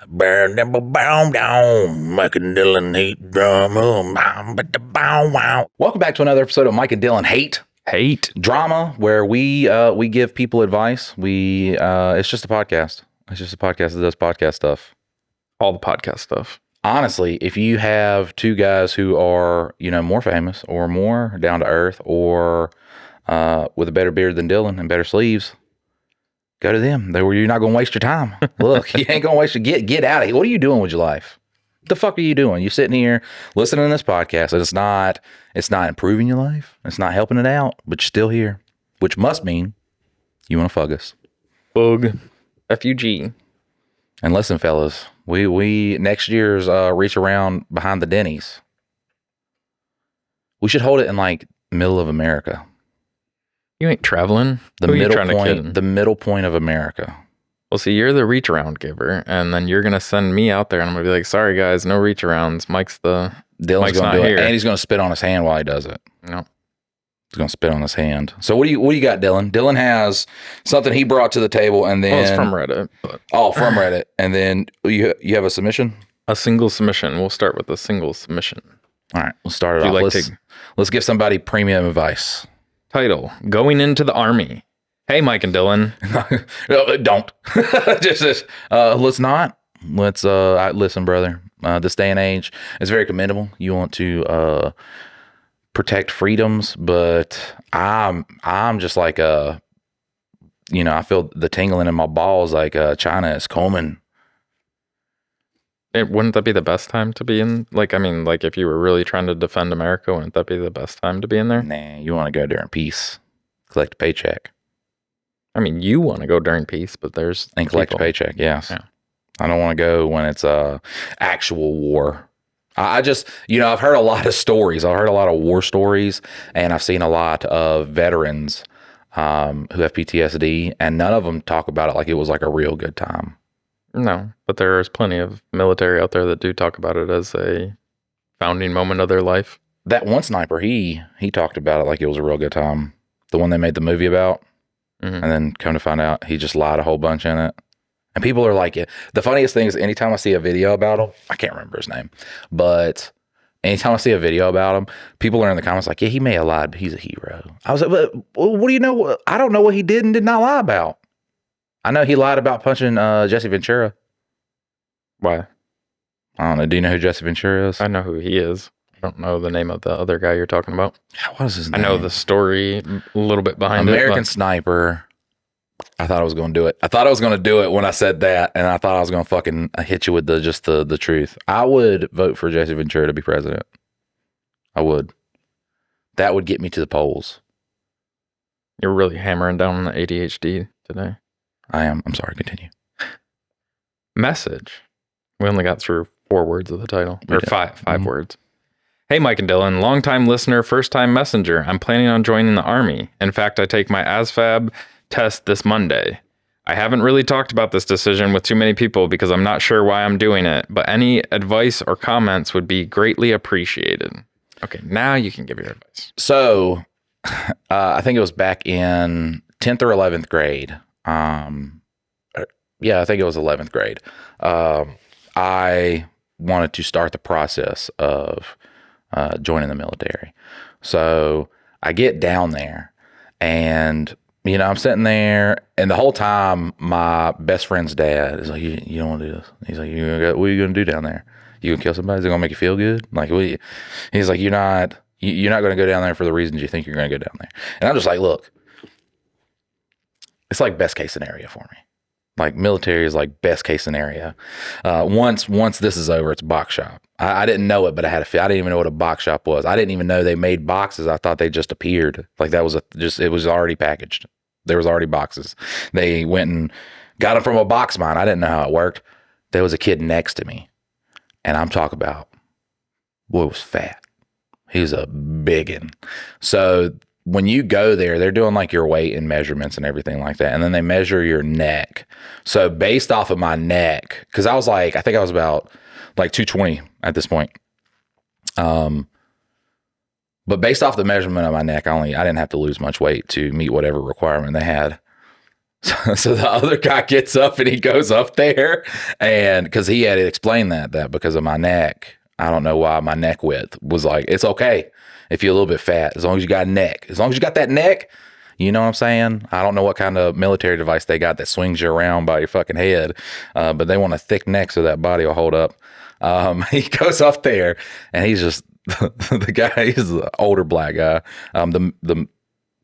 Burn them bow down, Mike and Dylan hate drama. Bow wow. Welcome back to another episode of Mike and Dylan Hate Drama, where we give people advice. It's just a podcast. It's just a podcast that does podcast stuff. All the podcast stuff. Honestly, if you have two guys who are, more famous or more down to earth or with a better beard than Dylan and better sleeves, go to them. You're not going to waste your time. Look, you ain't going to waste your get out of here. What are you doing with your life? What the fuck are you doing? You're sitting here listening to this podcast, and it's not improving your life. It's not helping it out, but you're still here, which must mean you want to fuck us. Bug. F-U-G. And listen, fellas, we next year's reach around behind the Denny's. We should hold it in like middle of America. You ain't traveling. The middle point of America. Well, see, you're the reach around giver, and then you're gonna send me out there, and I'm gonna be like, "Sorry, guys, no reach arounds. Mike's gonna do here. it, and he's gonna spit on his hand while he does it. No, he's gonna spit on his hand. So what do you got, Dylan? Dylan has something he brought to the table, and then it's from Reddit. From Reddit, and then you have a submission. A single submission. We'll start with a single submission. All right, we'll start it off. Let's give somebody premium advice. Title: Going into the Army. Hey, Mike and Dylan. Don't. Let's not. Listen, brother. This day and age is very commendable. You want to protect freedoms, but I'm just like I feel the tingling in my balls like China is coming. Wouldn't that be the best time to be in? If you were really trying to defend America, wouldn't that be the best time to be in there? Nah, you want to go during peace, collect a paycheck. I mean, you want to go during peace, but there's and collect a paycheck. Yes, yeah. I don't want to go when it's actual war. I just, I've heard a lot of stories. I've heard a lot of war stories, and I've seen a lot of veterans who have PTSD, and none of them talk about it like it was like a real good time. No, but there's plenty of military out there that do talk about it as a founding moment of their life. That one sniper, he talked about it like it was a real good time. The one they made the movie about. Mm-hmm. And then come to find out, he just lied a whole bunch in it. And people are like, the funniest thing is anytime I see a video about him, I can't remember his name, but anytime I see a video about him, people are in the comments like, yeah, he may have lied, but he's a hero. I was like, but what do you know? I don't know what he did and did not lie about. I know he lied about punching Jesse Ventura. Why? I don't know. Do you know who Jesse Ventura is? I know who he is. I don't know the name of the other guy you're talking about. What is his name? I know the story a little bit behind American Sniper. I thought I was going to do it. I thought I was going to do it when I said that, and I thought I was going to fucking hit you with the truth. I would vote for Jesse Ventura to be president. I would. That would get me to the polls. You're really hammering down on the ADHD today. I am. I'm sorry. Continue. Message. We only got through 4 words of the title. Or five words. Hey, Mike and Dylan, longtime listener, first-time messenger. I'm planning on joining the Army. In fact, I take my ASVAB test this Monday. I haven't really talked about this decision with too many people because I'm not sure why I'm doing it, but any advice or comments would be greatly appreciated. Okay, now you can give your advice. So, I think it was back in 10th or 11th grade. Yeah, I think it was 11th grade. I wanted to start the process of joining the military. So I get down there and, I'm sitting there, and the whole time my best friend's dad is like, you don't want to do this. He's like, what are you going to do down there? You going to kill somebody? Is it going to make you feel good? Like, he's like, you're not going to go down there for the reasons you think you're going to go down there. And I'm just like, look, it's like best case scenario for me. Like military is like best case scenario. Once this is over, it's a box shop. I didn't know it, but I had a feel. I didn't even know what a box shop was. I didn't even know they made boxes. I thought they just appeared. Like that was it was already packaged. There was already boxes. They went and got them from a box mine. I didn't know how it worked. There was a kid next to me, and I'm talking about, boy was fat. He was a biggin. So when you go there, they're doing like your weight and measurements and everything like that. And then they measure your neck. So based off of my neck, because I think I was about like 220 at this point. But based off the measurement of my neck, I didn't have to lose much weight to meet whatever requirement they had. So the other guy gets up and he goes up there, and because he had explained that because of my neck, I don't know why my neck width was like, it's okay if you're a little bit fat, as long as you got a neck, as long as you got that neck, you know what I'm saying? I don't know what kind of military device they got that swings you around by your fucking head, but they want a thick neck so that body will hold up. He goes up there and he's just the guy. He's an older black guy, the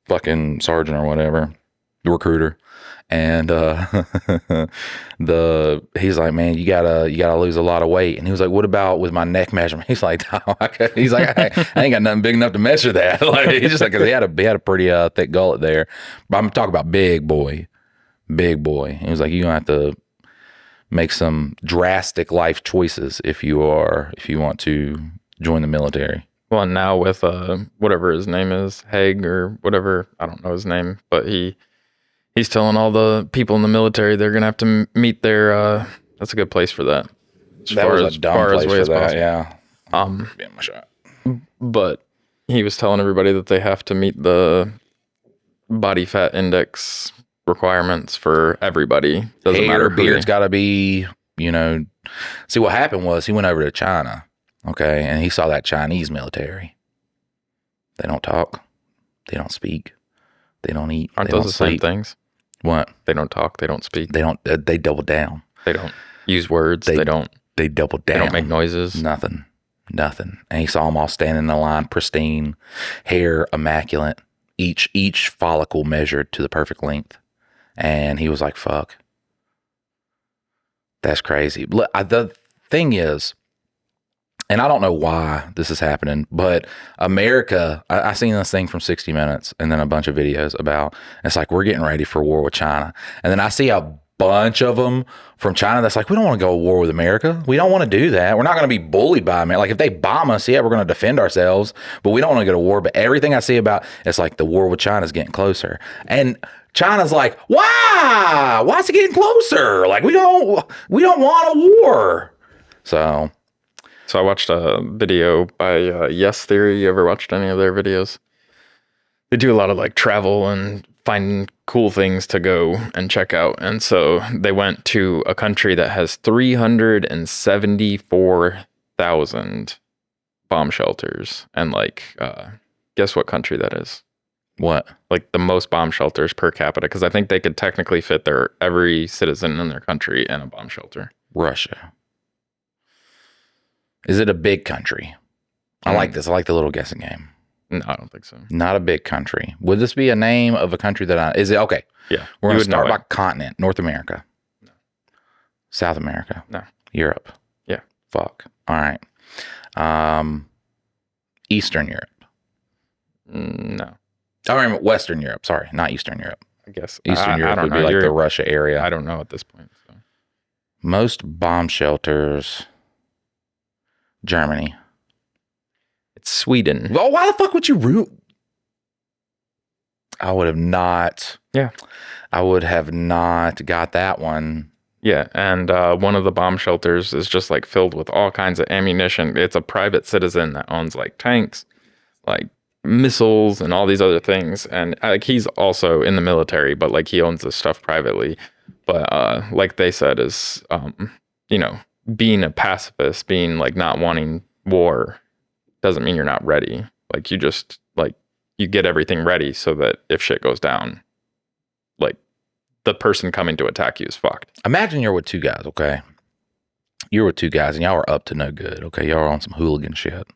fucking sergeant or whatever, the recruiter. And he's like, man, you gotta lose a lot of weight. And he was like, what about with my neck measurement? He's like, no, he's like, I ain't got nothing big enough to measure that. Like, he's just like, 'cause he had a pretty thick gullet there. But I'm talking about big boy. He was like, you gonna have to make some drastic life choices if you want to join the military. Well, now with whatever his name is, Haig or whatever, I don't know his name, but he's telling all the people in the military they're gonna have to meet their. That's a good place for that. That was a dumb place for that. Yeah. Getting my shot. But he was telling everybody that they have to meet the body fat index requirements for everybody. Doesn't matter. Beard's got to be. See, what happened was he went over to China, okay, and he saw that Chinese military. They don't talk. They don't speak. They don't eat. Aren't they those don't the same sleep. things? What? They don't talk. They don't speak. They don't. They double down. They don't use words. They don't. They double down. They don't make noises. Nothing. And he saw them all standing in a line, pristine, hair immaculate, each follicle measured to the perfect length, and he was like, "Fuck, that's crazy." The thing is, and I don't know why this is happening, but America, I seen this thing from 60 Minutes and then a bunch of videos about, it's like, we're getting ready for war with China. And then I see a bunch of them from China that's like, we don't want to go to war with America. We don't want to do that. We're not going to be bullied by America. Like, if they bomb us, yeah, we're going to defend ourselves, but we don't want to go to war. But everything I see about, it's like the war with China is getting closer. And China's like, why? Why is it getting closer? Like, we don't want a war. So I watched a video by Yes Theory. You ever watched any of their videos? They do a lot of like travel and finding cool things to go and check out. And so they went to a country that has 374,000 bomb shelters. And like, guess what country that is? what? Like the most bomb shelters per capita. Because I think they could technically fit every citizen in their country in a bomb shelter. Russia. Is it a big country? I like this. I like the little guessing game. No, I don't think so. Not a big country. Would this be a name of a country is it okay? Yeah. We're going to start by continent. North America. No. South America. No. Europe. Yeah. Fuck. All right. Eastern Europe. No. I remember Western Europe. Sorry, not Eastern Europe. I guess. Eastern Europe would be like the Russia area. I don't know at this point. So. Most bomb shelters. Germany. It's Sweden. Well, why the fuck would you root? I would have not. Yeah. I would have not got that one. Yeah, and one of the bomb shelters is just like filled with all kinds of ammunition. It's a private citizen that owns like tanks, like missiles and all these other things. And like he's also in the military, but like he owns this stuff privately. But like they said is, being a pacifist, being like not wanting war doesn't mean you're not ready. Like you just like you get everything ready so that if shit goes down, like the person coming to attack you is fucked. Imagine you're with two guys, okay? You're with two guys and y'all are up to no good, okay? Y'all are on some hooligan shit.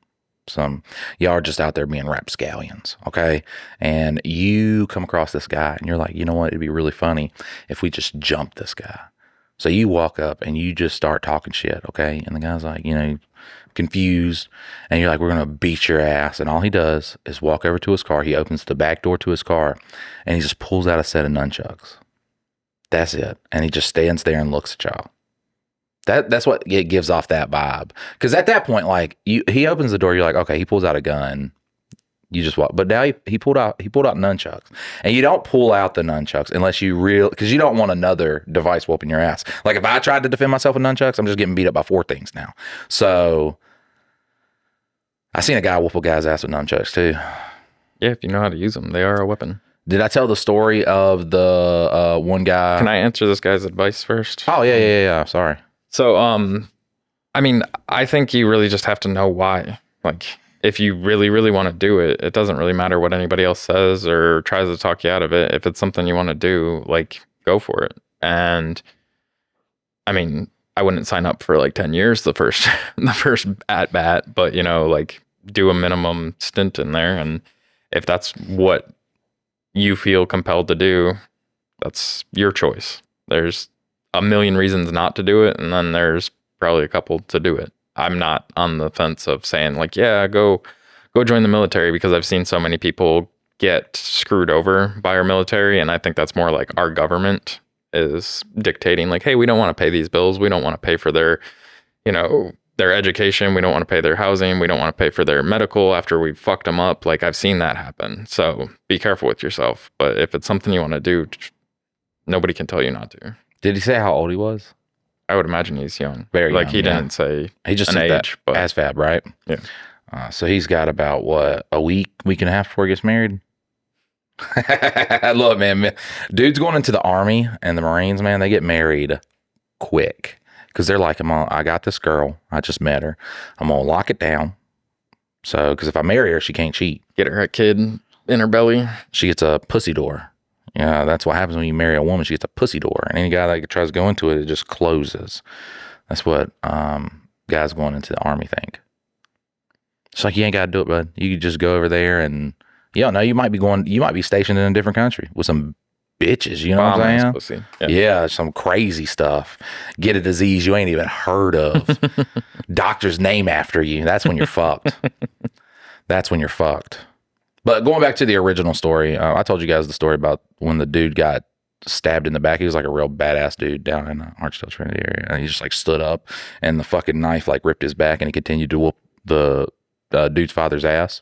Y'all are just out there being rapscallions, okay? And you come across this guy and you're like, you know what? It'd be really funny if we just jump this guy. So you walk up and you just start talking shit, okay? And the guy's like, confused. And you're like, we're going to beat your ass. And all he does is walk over to his car. He opens the back door to his car and he just pulls out a set of nunchucks. That's it. And he just stands there and looks at y'all. That's what it gives off that vibe. Because at that point, like he opens the door, you're like, okay, he pulls out a gun. You just walk. But now he pulled out nunchucks. And you don't pull out the nunchucks unless because you don't want another device whooping your ass. Like if I tried to defend myself with nunchucks, I'm just getting beat up by 4 things now. So I seen a guy whoop a guy's ass with nunchucks too. Yeah, if you know how to use them, they are a weapon. Did I tell the story of the one guy? Can I answer this guy's advice first? Oh, yeah. Sorry. So, I mean, I think you really just have to know why. Like, if you really, really want to do it, it doesn't really matter what anybody else says or tries to talk you out of it. If it's something you want to do, like, go for it. And I mean, I wouldn't sign up for like 10 years the first at bat, but you know, like do a minimum stint in there. And if that's what you feel compelled to do, that's your choice. There's a million reasons not to do it, and then there's probably a couple to do it. I'm not on the fence of saying like, yeah, go join the military, because I've seen so many people get screwed over by our military, and I think that's more like our government is dictating like, hey, we don't want to pay these bills, we don't want to pay for their, you know, their education, we don't want to pay their housing, we don't want to pay for their medical after we've fucked them up. Like, I've seen that happen. So be careful with yourself. But if it's something you want to do, nobody can tell you not to. Did he say how old he was? I would imagine he's young. Very like young, he yeah. didn't say He just an said age, but ASVAB, right? Yeah. So he's got about what, a week and a half before he gets married. Look, man, dudes going into the Army and the Marines, man, they get married quick because they're like, I got this girl, I just met her, I'm gonna lock it down. So, because if I marry her, she can't cheat. Get her a kid in her belly. She gets a pussy door. Yeah, that's what happens when you marry a woman. She gets a pussy door, and any guy that tries to go into it, it just closes. That's what guys going into the Army think. It's like, you ain't got to do it, bud. You could just go over there and, you might be stationed in a different country with some bitches, you know what I'm saying? Pussy. Yeah, some crazy stuff. Get a disease you ain't even heard of. Doctor's name after you. That's when you're fucked. That's when you're fucked. But going back to the original story, I told you guys the story about when the dude got stabbed in the back. He was like a real badass dude down in the Archdale Trinity area. And he just like stood up and the fucking knife like ripped his back, and he continued to whoop the dude's father's ass.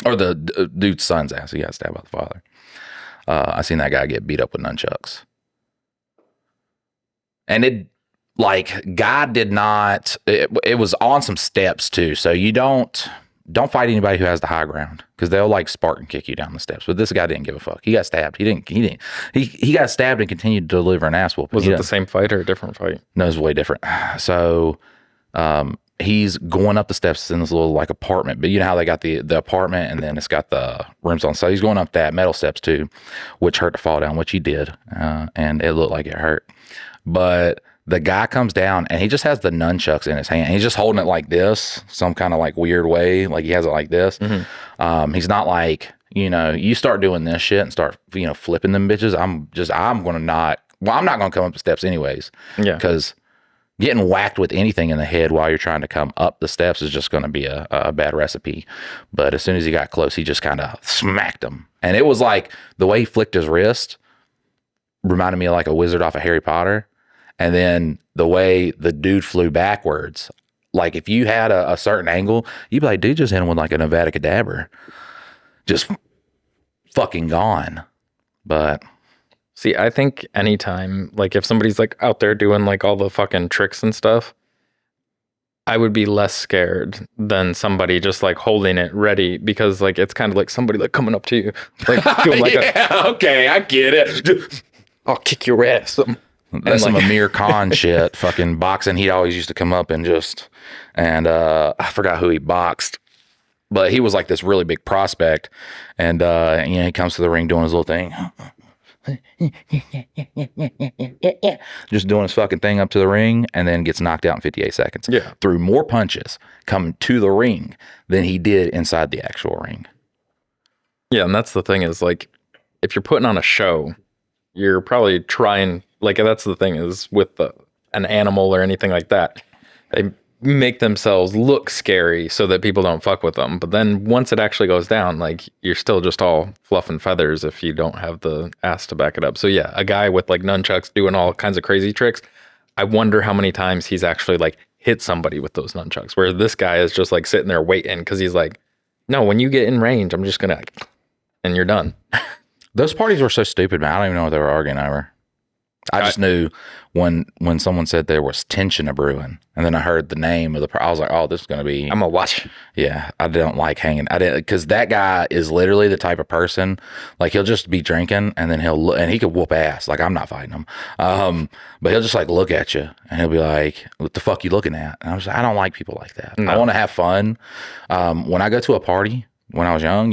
Or the dude's son's ass. He got stabbed by the father. I seen that guy get beat up with nunchucks. And it, like, God did not, it was on some steps too. So you don't fight anybody who has the high ground, because they'll like Spartan kick you down the steps. But this guy didn't give a fuck. He got stabbed. He got stabbed and continued to deliver an ass whooping. Was it the same fight or a different fight? No, it was way different. So, he's going up the steps in this little like apartment, but you know how they got the apartment and then it's got the rooms on. So he's going up that metal steps too, which hurt to fall down, which he did. And it looked like it hurt, but the guy comes down and he just has the nunchucks in his hand. He's just holding it like this, some kind of like weird way. Like he has it like this. Mm-hmm. He's not like, you start doing this shit and start, flipping them bitches. I'm not going to come up the steps anyways. Yeah. Cause getting whacked with anything in the head while you're trying to come up the steps is just going to be a bad recipe. But as soon as he got close, he just kind of smacked him. And it was like the way he flicked his wrist reminded me of like a wizard off of Harry Potter. And then the way the dude flew backwards, like if you had a certain angle, you'd be like, dude just hit him with like a Nevada Cadaver. Just fucking gone. But see, I think anytime, like if somebody's like out there doing like all the fucking tricks and stuff, I would be less scared than somebody just like holding it ready, because like it's kind of like somebody like coming up to you, like doing like okay, I get it. I'll kick your ass. That's some Amir Khan shit. Fucking boxing. He always used to come up and I forgot who he boxed, but he was like this really big prospect, and he comes to the ring doing his little thing. Just doing his fucking thing up to the ring, and then gets knocked out in 58 seconds. Yeah. Threw more punches coming to the ring than he did inside the actual ring. Yeah, and that's the thing is like, if you're putting on a show, you're probably trying, like that's the thing is with an animal or anything like that, they make themselves look scary so that people don't fuck with them. But then once it actually goes down, like you're still just all fluff and feathers if you don't have the ass to back it up. So yeah, a guy with like nunchucks doing all kinds of crazy tricks, I wonder how many times he's actually like hit somebody with those nunchucks, where this guy is just like sitting there waiting, because he's like, no, when you get in range, I'm just gonna, and you're done. Those parties were so stupid, man. I don't even know what they were arguing over. I just knew when someone said there was tension a brewing, and then I heard the name of I was like, oh, this is gonna be. I'm gonna watch. Yeah, I don't like hanging. I didn't, because that guy is literally the type of person, like he'll just be drinking and then and he could whoop ass. Like I'm not fighting him, but he'll just like look at you and he'll be like, "What the fuck you looking at?" And I was like, I don't like people like that. No. I want to have fun. When I go to a party when I was young,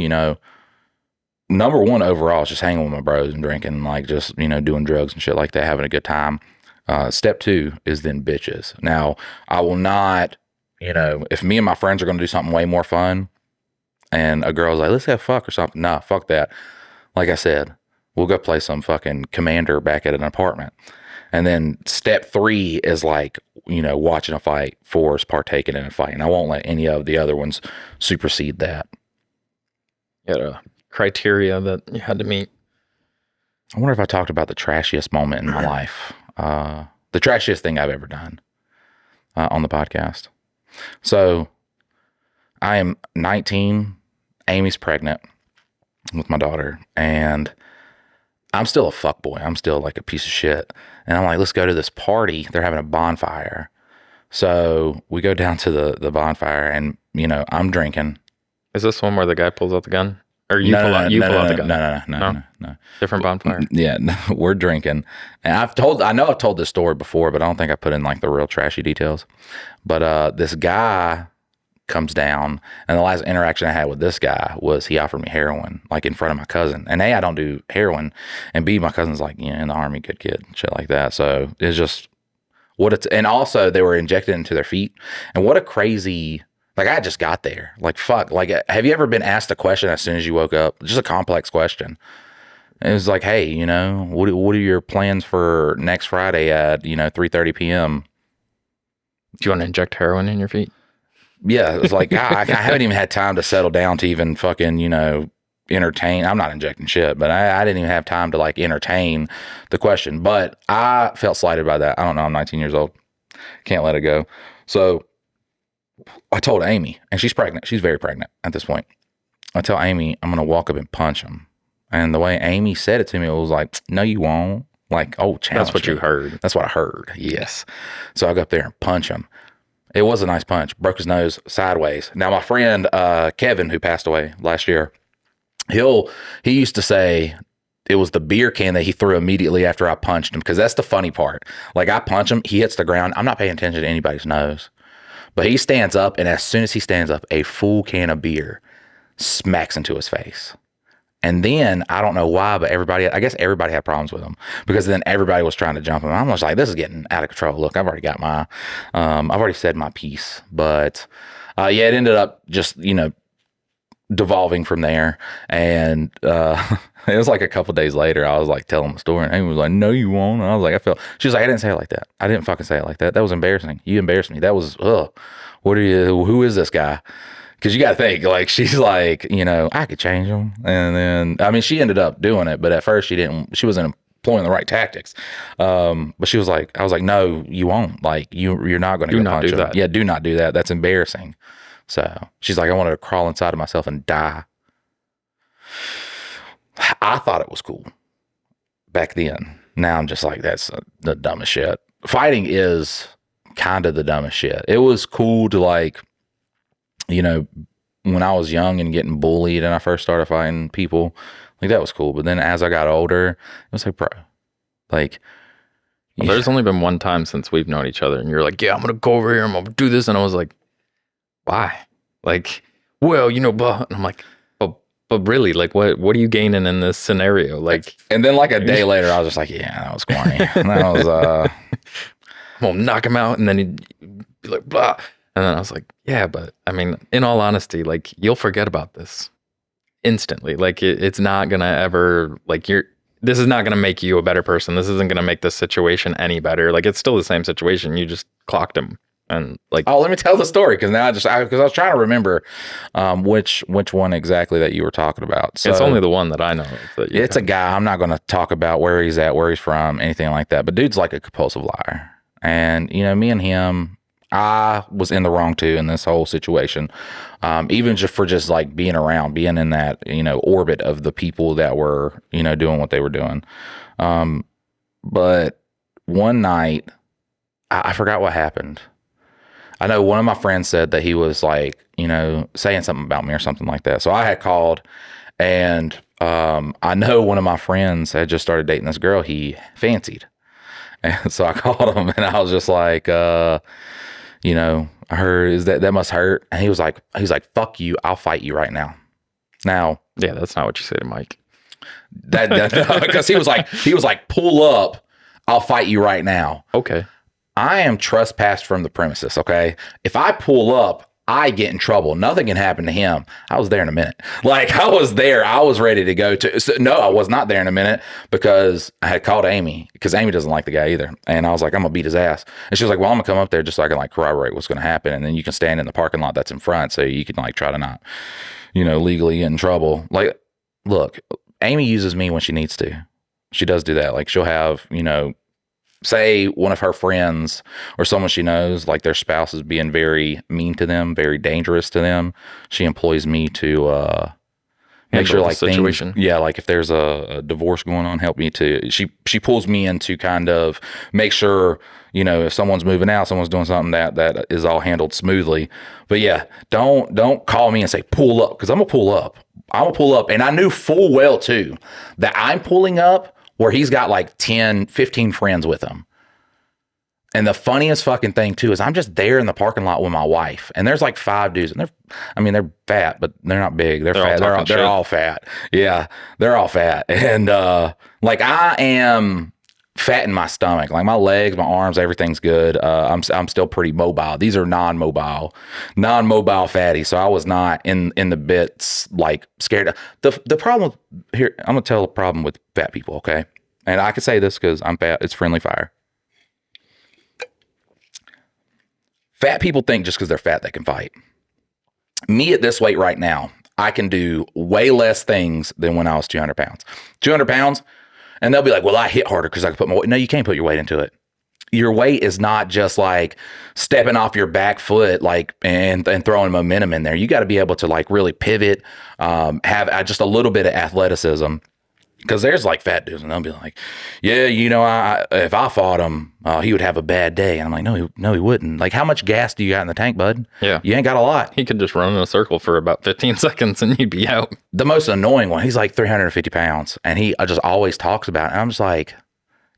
number one overall is just hanging with my bros and drinking, like just, doing drugs and shit like that, having a good time. Step two is then bitches. Now, I will not, if me and my friends are going to do something way more fun and a girl's like, let's have fuck or something. Nah, fuck that. Like I said, we'll go play some fucking Commander back at an apartment. And then step three is like, watching a fight, four is partaking in a fight. And I won't let any of the other ones supersede that. Yeah. Criteria that you had to meet. I wonder if I talked about the trashiest moment in my life, the trashiest thing I've ever done on the podcast. So I am 19. Amy's pregnant with my daughter, and I'm still a fuckboy. I'm still like a piece of shit. And I'm like, let's go to this party. They're having a bonfire. So we go down to the bonfire, and I'm drinking. Is this one where the guy pulls out the gun? Or you pull out the gun? No. Different bonfire. Yeah, no, we're drinking. And I know I've told this story before, but I don't think I put in like the real trashy details. But this guy comes down, and the last interaction I had with this guy was he offered me heroin, like in front of my cousin. And A, I don't do heroin, and B, my cousin's like, in the Army, good kid, shit like that. So it's just and also they were injected into their feet. And what a crazy. Like, I just got there. Like, fuck. Like, have you ever been asked a question as soon as you woke up? Just a complex question. And it was like, hey, what are your plans for next Friday at, 3:30 p.m.? Do you want to inject heroin in your feet? Yeah. It was like, I haven't even had time to settle down to even fucking, entertain. I'm not injecting shit, but I didn't even have time to, like, entertain the question. But I felt slighted by that. I don't know. I'm 19 years old. Can't let it go. So I told Amy, and she's pregnant. She's very pregnant at this point. I tell Amy, I'm going to walk up and punch him. And the way Amy said it to me, it was like, no, you won't. Like, oh, challenge That's what me. you heard. That's what I heard. Yes. So I go up there and punch him. It was a nice punch. Broke his nose sideways. Now, my friend, Kevin, who passed away last year, he used to say it was the beer can that he threw immediately after I punched him. Because that's the funny part. Like, I punch him, he hits the ground. I'm not paying attention to anybody's nose. But he stands up, and as soon as he stands up, a full can of beer smacks into his face. And then, I don't know why, but I guess everybody had problems with him, because then everybody was trying to jump him. I'm just like, this is getting out of control. Look, I've already got I've already said my piece. But yeah, it ended up just, devolving from there. And it was like a couple days later, I was like telling the story, and Amy was like, no, you won't. And I was like, she was like, I didn't say it like that. I didn't fucking say it like that. That was embarrassing. You embarrassed me. That was, who is this guy? Because you got to think, like, she's like, I could change him. And then, I mean, she ended up doing it, but at first she wasn't employing the right tactics. But she was like, I was like, no, you won't. Like, you're not going to do not do that. Yeah, do not do that. That's embarrassing. So she's like, I wanted to crawl inside of myself and die. I thought it was cool back then. Now I'm just like, that's the dumbest shit. Fighting is kind of the dumbest shit. It was cool to, like, when I was young and getting bullied and I first started fighting people, like, that was cool. But then as I got older, it was like, bro, like, well, there's only been one time since we've known each other, and you're like, yeah, I'm gonna go over here, I'm gonna do this, and I was like, why? Like, well, but and I'm like, but really, like, what are you gaining in this scenario? Like, and then like a day later, I was just like, yeah, that was corny. That was I'm gonna knock him out, and then he'd be like, blah. And then I was like, yeah, but I mean, in all honesty, like, you'll forget about this instantly. Like, it's not gonna ever, like, this is not gonna make you a better person. This isn't gonna make this situation any better. Like, it's still the same situation. You just clocked him. And like, oh, let me tell the story, because now because I was trying to remember which one exactly that you were talking about. So it's only the one that I know of. It's a guy. I'm not going to talk about where he's at, where he's from, anything like that. But dude's like a compulsive liar, and me and him, I was in the wrong too in this whole situation. Even just like being around, being in that orbit of the people that were doing what they were doing. But one night, I forgot what happened. I know one of my friends said that he was like, saying something about me or something like that. So I had called, and I know one of my friends had just started dating this girl he fancied. And so I called him, and I was just like, I heard that must hurt. And he was like, fuck you, I'll fight you right now. Now, yeah, that's not what you say to Mike. That because he was like, pull up, I'll fight you right now. Okay. I am trespassed from the premises. Okay. If I pull up, I get in trouble. Nothing can happen to him. I was there in a minute. Like I was there. I was ready to go to. So, no, I was not there in a minute because I had called Amy because Amy doesn't like the guy either. And I was like, I'm gonna beat his ass. And she was like, well, I'm gonna come up there just so I can like corroborate what's gonna happen. And then you can stand in the parking lot that's in front, so you can like try to not, legally get in trouble. Like, look, Amy uses me when she needs to. She does do that. Like she'll have, say one of her friends or someone she knows, like their spouse is being very mean to them, very dangerous to them. She employs me to make sure like situation. Like if there's a divorce going on, help me to, she pulls me in to kind of make sure, if someone's moving out, someone's doing something that is all handled smoothly. But yeah, don't call me and say pull up, because I'm gonna pull up. And I knew full well too that I'm pulling up where he's got like 10, 15 friends with him. And the funniest fucking thing too is I'm just there in the parking lot with my wife, and there's like 5 dudes, and they're fat, but they're not big. They're fat. They're all fat. Yeah, they're all fat. And like I am fat in my stomach, like my legs, my arms, everything's good. I'm still pretty mobile. These are non-mobile fatties. So I was not in the bits like scared. The problem here, I'm gonna tell the problem with fat people, okay? And I can say this because I'm fat. It's friendly fire. Fat people think just because they're fat they can fight. Me at this weight right now, I can do way less things than when I was 200 pounds. 200 pounds. And they'll be like, well, I hit harder because I can put my weight. No, you can't put your weight into it. Your weight is not just like stepping off your back foot, like, and throwing momentum in there. You got to be able to like really pivot, have just a little bit of athleticism. Because there's like fat dudes, and they'll be like, yeah, if I fought him, he would have a bad day. And I'm like, no, he wouldn't. Like, how much gas do you got in the tank, bud? Yeah. You ain't got a lot. He could just run in a circle for about 15 seconds and you'd be out. The most annoying one, he's like 350 pounds, and he just always talks about it. And I'm just like,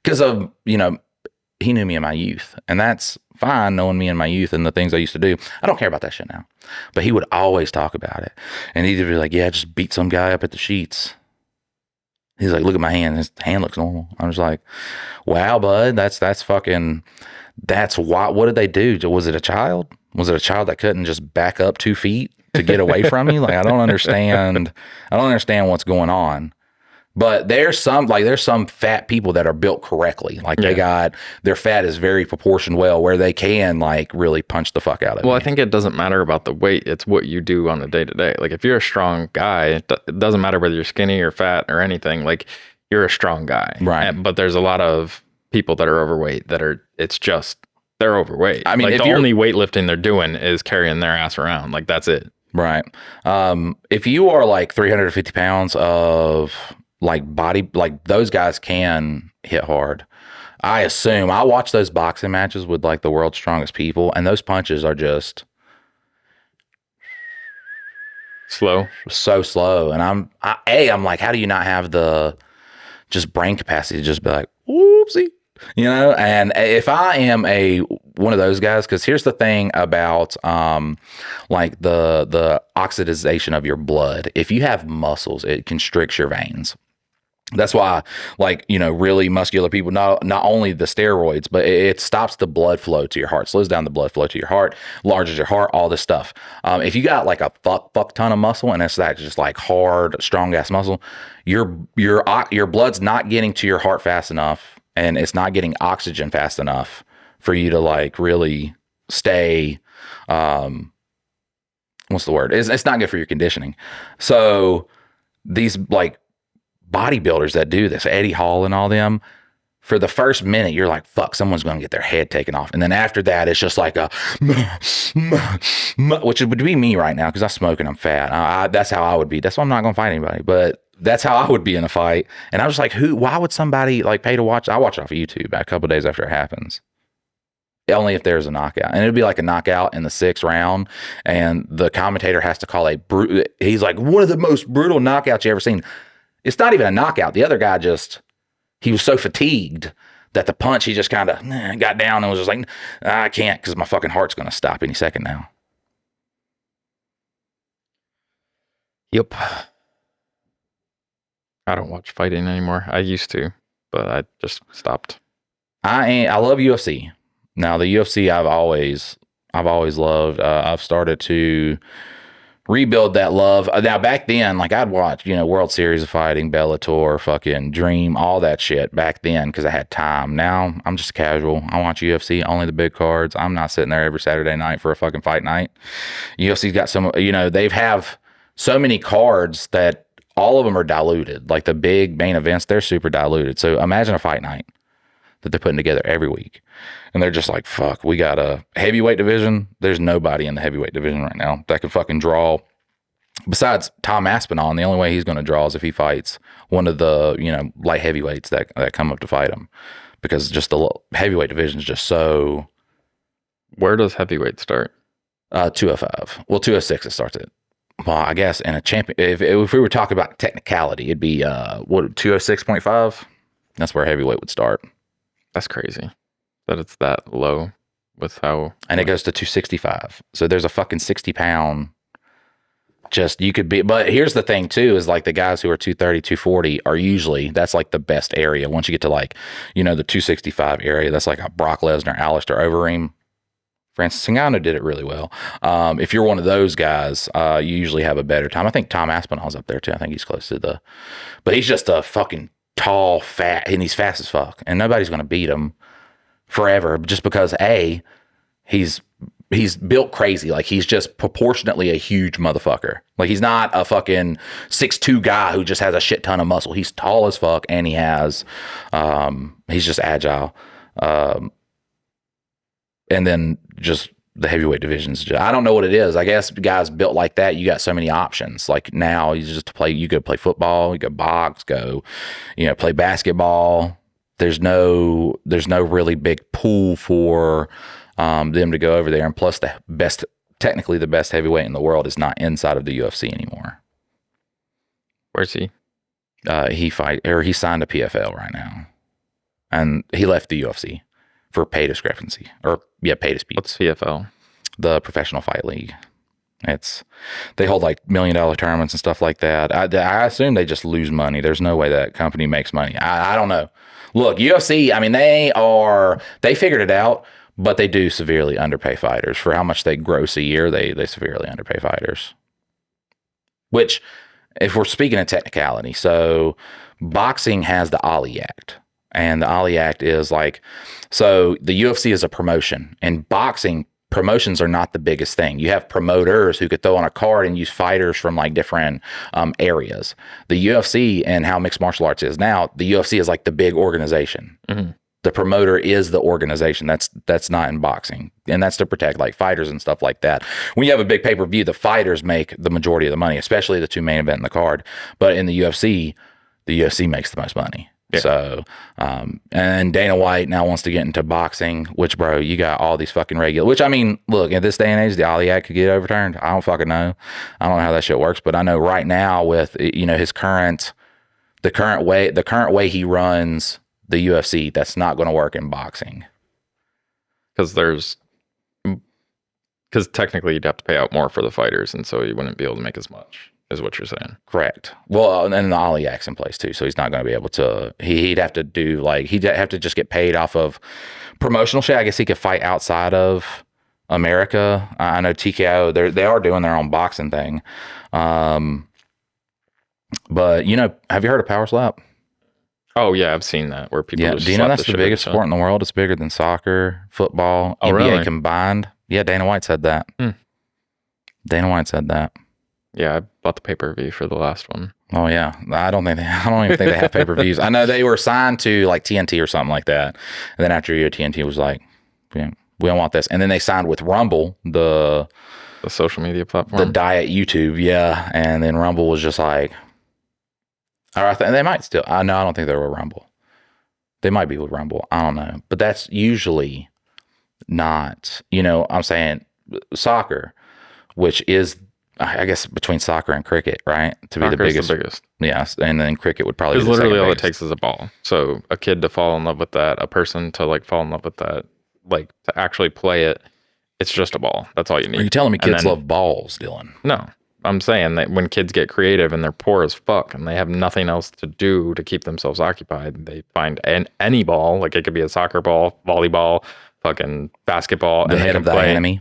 because of, he knew me in my youth, and that's fine, knowing me in my youth and the things I used to do. I don't care about that shit now. But he would always talk about it. And he'd be like, yeah, just beat some guy up at the sheets. He's like, look at my hand. His hand looks normal. I was like, wow, bud, that's why. What did they do? Was it a child? Was it a child that couldn't just back up 2 feet to get away from me? Like, I don't understand what's going on. But there's some fat people that are built correctly. Like their fat is very proportioned well, where they can like really punch the fuck out of it. Well, I think it doesn't matter about the weight. It's what you do on a day to day. Like if you're a strong guy, it doesn't matter whether you're skinny or fat or anything. Like you're a strong guy. Right. But there's a lot of people that are overweight they're overweight. I mean, like the only weightlifting they're doing is carrying their ass around. Like that's it. Right. If you are like 350 pounds of like body, like those guys can hit hard. I assume I watch those boxing matches with like the world's strongest people, and those punches are just slow, so slow. And I'm like, how do you not have the just brain capacity to just be like, whoopsie, And if I am one of those guys, because here's the thing about like the oxidization of your blood. If you have muscles, it constricts your veins. That's why, like, really muscular people, not only the steroids, but it stops the blood flow to your heart, slows down the blood flow to your heart, enlarges your heart, all this stuff. If you got like a fuck ton of muscle, and it's that just like hard, strong ass muscle, your blood's not getting to your heart fast enough, and it's not getting oxygen fast enough for you to like really stay, what's the word? It's not good for your conditioning. So these like bodybuilders that do this, Eddie Hall and all them, for the first minute, you're like, fuck, someone's going to get their head taken off. And then after that, it's just like which would be me right now because I smoke and I'm fat. That's how I would be. That's why I'm not going to fight anybody. But that's how I would be in a fight. And I was like, why would somebody like pay to watch? I watch it off of YouTube a couple of days after it happens. Only if there's a knockout. And it'd be like a knockout in the 6th round. And the commentator has to call he's like, one of the most brutal knockouts you ever seen. It's not even a knockout. The other guy he was so fatigued that the punch, he just kind of got down and was just like, I can't because my fucking heart's going to stop any second now. Yep. I don't watch fighting anymore. I used to, but I just stopped. I love UFC. Now the UFC I've always loved. I've started to rebuild that love. Now back then, like I'd watch, World Series of Fighting, Bellator, fucking Dream, all that shit back then because I had time. Now I'm just casual. I watch UFC, only the big cards. I'm not sitting there every Saturday night for a fucking fight night. UFC's got some, they have so many cards that all of them are diluted. Like the big main events, they're super diluted. So imagine a fight night that they're putting together every week. And they're just like, fuck, we got a heavyweight division. There's nobody in the heavyweight division right now that can fucking draw. Besides Tom Aspinall, and the only way he's going to draw is if he fights one of the, light heavyweights that come up to fight him. Because just the heavyweight division is just so... Where does heavyweight start? 205. Well, 206 it starts at. Well, I guess in a champion... If we were talking about technicality, it'd be, 206.5? That's where heavyweight would start. That's crazy that it's that low with how... And it goes to 265. So there's a fucking 60-pound... you could be... But here's the thing, too, is like the guys who are 230, 240 are usually... That's like the best area. Once you get to like, the 265 area, that's like a Brock Lesnar, Alistair Overeem. Francis Ngannou did it really well. If you're one of those guys, you usually have a better time. I think Tom Aspinall's up there, too. I think he's close to the... But he's just a fucking... tall, fat, and he's fast as fuck, and nobody's going to beat him forever just because he's built crazy. Like he's just proportionately a huge motherfucker. Like he's not a fucking 6'2" guy who just has a shit ton of muscle. He's tall as fuck, and he's just agile. And then just the heavyweight divisions. I don't know what it is. I guess guys built like that, you got so many options. Like now you go play football, you go box, play basketball. There's no really big pool for them to go over there. And plus technically the best heavyweight in the world is not inside of the UFC anymore. Where's he? He signed a PFL right now. And he left the UFC for pay discrepancy pay dispute. What's PFL? The Professional Fight League. They hold like $1 million tournaments and stuff like that. I assume they just lose money. There's no way that company makes money. I don't know. Look, UFC, I mean, they figured it out, but they do severely underpay fighters for how much they gross a year. They severely underpay fighters, which if we're speaking of technicality, so boxing has the Ali Act. And the Ali Act is like, so the UFC is a promotion. And boxing, promotions are not the biggest thing. You have promoters who could throw on a card and use fighters from like different areas. The UFC and how mixed martial arts is now, the UFC is like the big organization. Mm-hmm. The promoter is the organization. That's not in boxing. And that's to protect like fighters and stuff like that. When you have a big pay-per-view, the fighters make the majority of the money, especially the two main event in the card. But in the UFC makes the most money. Yeah. So, and Dana White now wants to get into boxing, which, bro, you got all these fucking which, I mean, look, at this day and age, the Ali Act could get overturned. I don't fucking know. I don't know how that shit works, but I know right now with, his the current way he runs the UFC, that's not going to work in boxing. Because technically you'd have to pay out more for the fighters, and so you wouldn't be able to make as much. Is what you're saying. Correct. Well, and the Ali Act's in place too, so he's not going to be able to. He'd have to do he'd have to just get paid off of promotional shit. I guess he could fight outside of America. I know TKO. They are doing their own boxing thing. But have you heard of Power Slap? Oh yeah, I've seen that where people. Yeah. Do you know that's the biggest sport in the world? It's bigger than soccer, football, NBA really? Combined. Yeah, Dana White said that. Dana White said that. Yeah, I bought the pay-per-view for the last one. Oh yeah, I don't even think they have pay-per-views. I know they were signed to like TNT or something like that, and then after a year, TNT was like, we don't want this, and then they signed with Rumble, the social media platform, the diet YouTube, yeah, and then Rumble was just like, Or I think they might still. I know. I don't think they're with Rumble. They might be with Rumble. I don't know. But that's usually not. I'm saying soccer, which is, I guess, between soccer and cricket, right? To be the biggest. Yes, and then cricket would probably be the literally second all biggest. it takes is a ball. So a kid to fall in love with that, a person to like fall in love with that, like to actually play it, it's just a ball. That's all you need. Are you telling me kids love balls, Dylan? No. I'm saying that when kids get creative and they're poor as fuck and they have nothing else to do to keep themselves occupied, they find any ball, like it could be a soccer ball, volleyball, fucking basketball, The and head of the enemy.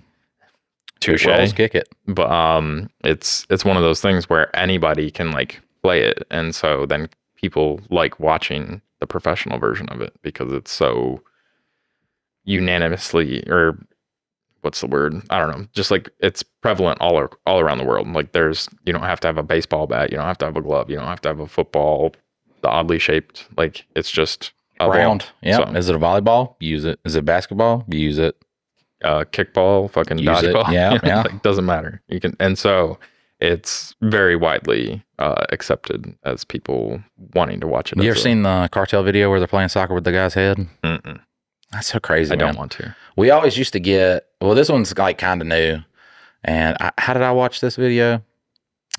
Touche. Balls, kick it. But it's one of those things where anybody can like play it, and so then people like watching the professional version of it because it's so unanimously, or what's the word? I don't know. Just like it's prevalent all around the world. Like you don't have to have a baseball bat. You don't have to have a glove. You don't have to have a football, the oddly shaped. Like it's just a round. Ball. Yeah. So, is it a volleyball? Use it. Is it basketball? Use it. Kickball, fucking dodgeball. Yeah. Yeah. Like, doesn't matter. You can, and so it's very widely accepted as people wanting to watch it. You ever seen the cartel video where they're playing soccer with the guy's head? Mm-mm. That's so crazy. I don't want to. We always used to get, well, this one's like kind of new. And how did I watch this video?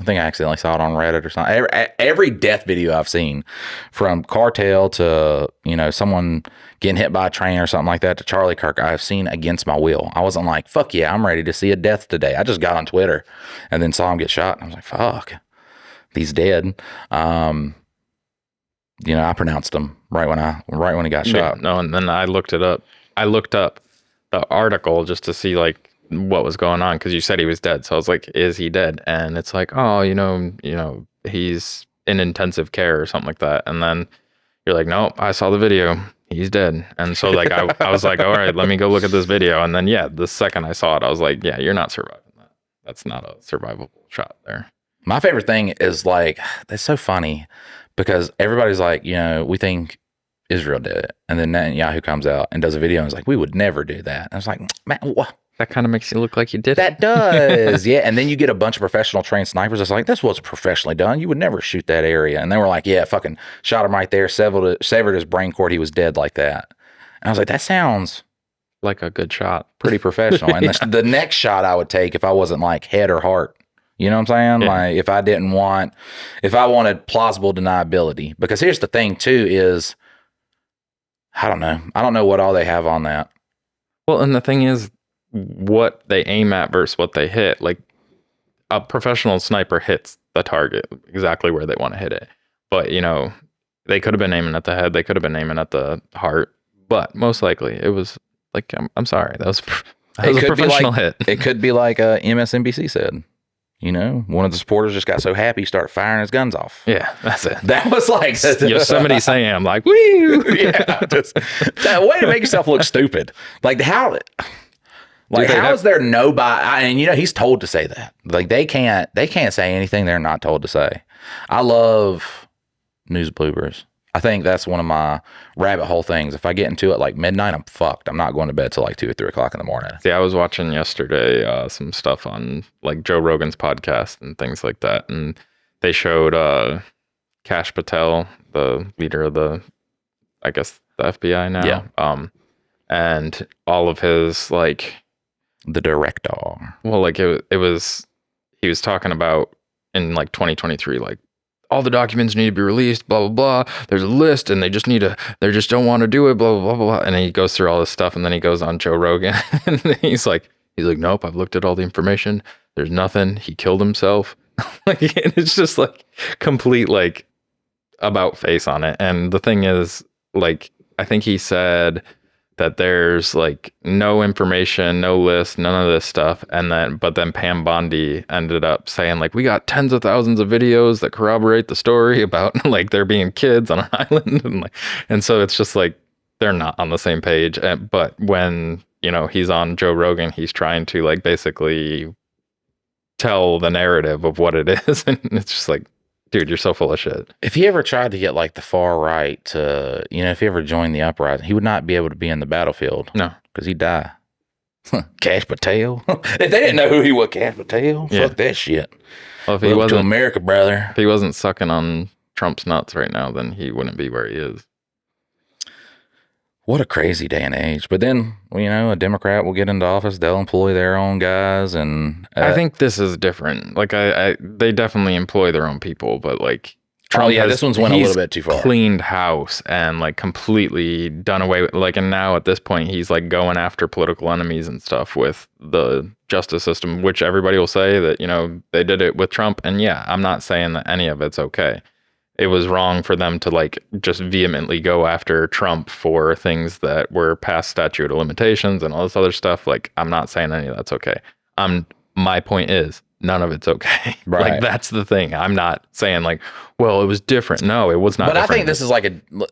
I think I accidentally saw it on Reddit or something. Every death video I've seen, from cartel to, someone getting hit by a train or something like that, to Charlie Kirk, I've seen against my will. I wasn't like, fuck yeah, I'm ready to see a death today. I just got on Twitter and then saw him get shot. And I was like, fuck, he's dead. I pronounced him right when he got shot. No, and then I looked it up. I looked up the article just to see like what was going on, because you said he was dead. So I was like, is he dead? And it's like, oh, he's in intensive care or something like that. And then you're like, nope, I saw the video. He's dead. And so like I was like, all right, let me go look at this video. And then the second I saw it, I was like, yeah, you're not surviving that. That's not a survivable shot there. My favorite thing is like, that's so funny because everybody's like, we think Israel did it. And then Netanyahu comes out and does a video and is like, we would never do that. And I was like, man, what? That kind of makes you look like you did that it. Does. Yeah. And then you get a bunch of professional trained snipers that's like, this wasn't professionally done. You would never shoot that area. And they were like, yeah, fucking shot him right there, severed his brain cord. He was dead like that. And I was like, that sounds like a good shot. Pretty professional. And the next shot I would take if I wasn't like head or heart. You know what I'm saying? Yeah. Like if I wanted plausible deniability. Because here's the thing too is, I don't know what all they have on that. Well, and the thing is, what they aim at versus what they hit. Like a professional sniper hits the target exactly where they want to hit it. But, they could have been aiming at the head. They could have been aiming at the heart. But most likely it was like, I'm sorry. That was a professional hit. It could be like MSNBC said. One of the supporters just got so happy he started firing his guns off. Yeah, that's it. That was like Yosemite Sam, like, woo! Yeah, that way to make yourself look stupid. Like how? Like how is there nobody? And he's told to say that. Like they can't say anything they're not told to say. I love news bloopers. I think that's one of my rabbit hole things. If I get into it like midnight, I'm fucked. I'm not going to bed till like 2 or 3 o'clock in the morning. See, I was watching yesterday some stuff on like Joe Rogan's podcast and things like that. And they showed Kash Patel, the leader of the FBI now. Yeah. And all of his like... The director. Well, like it was... He was talking about in like 2023, like, all the documents need to be released, blah, blah, blah. There's a list and they just don't want to do it, blah, blah, blah, blah. And then he goes through all this stuff and then he goes on Joe Rogan and he's like, nope, I've looked at all the information. There's nothing. He killed himself. Like, and it's just like complete, like, about face on it. And the thing is, like, I think he said that there's like no information, no list, none of this stuff. But then Pam Bondi ended up saying like, we got tens of thousands of videos that corroborate the story about like there being kids on an island. And so it's just like, they're not on the same page. But when, he's on Joe Rogan, he's trying to like basically tell the narrative of what it is. And it's just like, dude, you're so full of shit. If he ever tried to get like the far right to, if he ever joined the uprising, he would not be able to be in the battlefield. No. Because he'd die. Kash Patel. If they didn't know who he was, Kash Patel, fuck that shit. Well, if he wasn't to America, brother. If he wasn't sucking on Trump's nuts right now, then he wouldn't be where he is. What a crazy day and age. But then, a Democrat will get into office. They'll employ their own guys. And I think this is different. Like, they definitely employ their own people, but like, Trump this one's went a little bit too far. Cleaned house and like completely done away with, like, and now at this point, he's like going after political enemies and stuff with the justice system, which everybody will say that, they did it with Trump. And yeah, I'm not saying that any of it's okay. It was wrong for them to like just vehemently go after Trump for things that were past statute of limitations and all this other stuff. Like, I'm not saying any of that's okay. My point is none of it's okay. Right. Like, that's the thing. I'm not saying like, well, it was different. No, it was not. But different. I think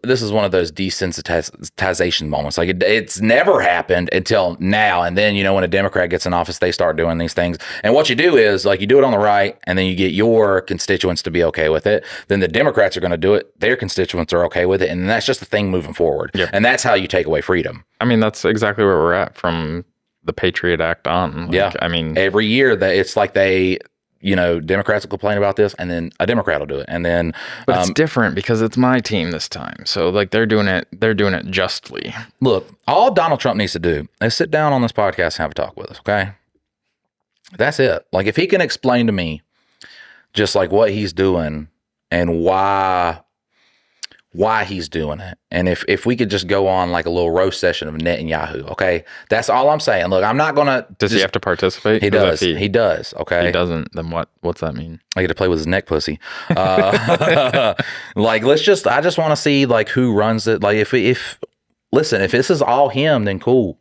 this is one of those desensitization moments. Like it's never happened until now. And then, when a Democrat gets in office, they start doing these things. And what you do is like you do it on the right and then you get your constituents to be okay with it. Then the Democrats are going to do it. Their constituents are okay with it. And that's just the thing moving forward. Yep. And that's how you take away freedom. I mean, that's exactly where we're at from the Patriot Act on. Like, yeah. I mean, every year that it's like Democrats will complain about this and then a Democrat will do it. And then, but it's different because it's my team this time. So like they're doing it justly. Look, all Donald Trump needs to do is sit down on this podcast and have a talk with us. Okay. That's it. Like if he can explain to me just like what he's doing and why he's doing it. And if we could just go on like a little roast session of Netanyahu, okay? That's all I'm saying. Look, I'm not going to... Does he have to participate? He does. He does, okay? He doesn't, then what's that mean? I get to play with his neck pussy. Like, I just want to see like who runs it. Like if this is all him, then cool.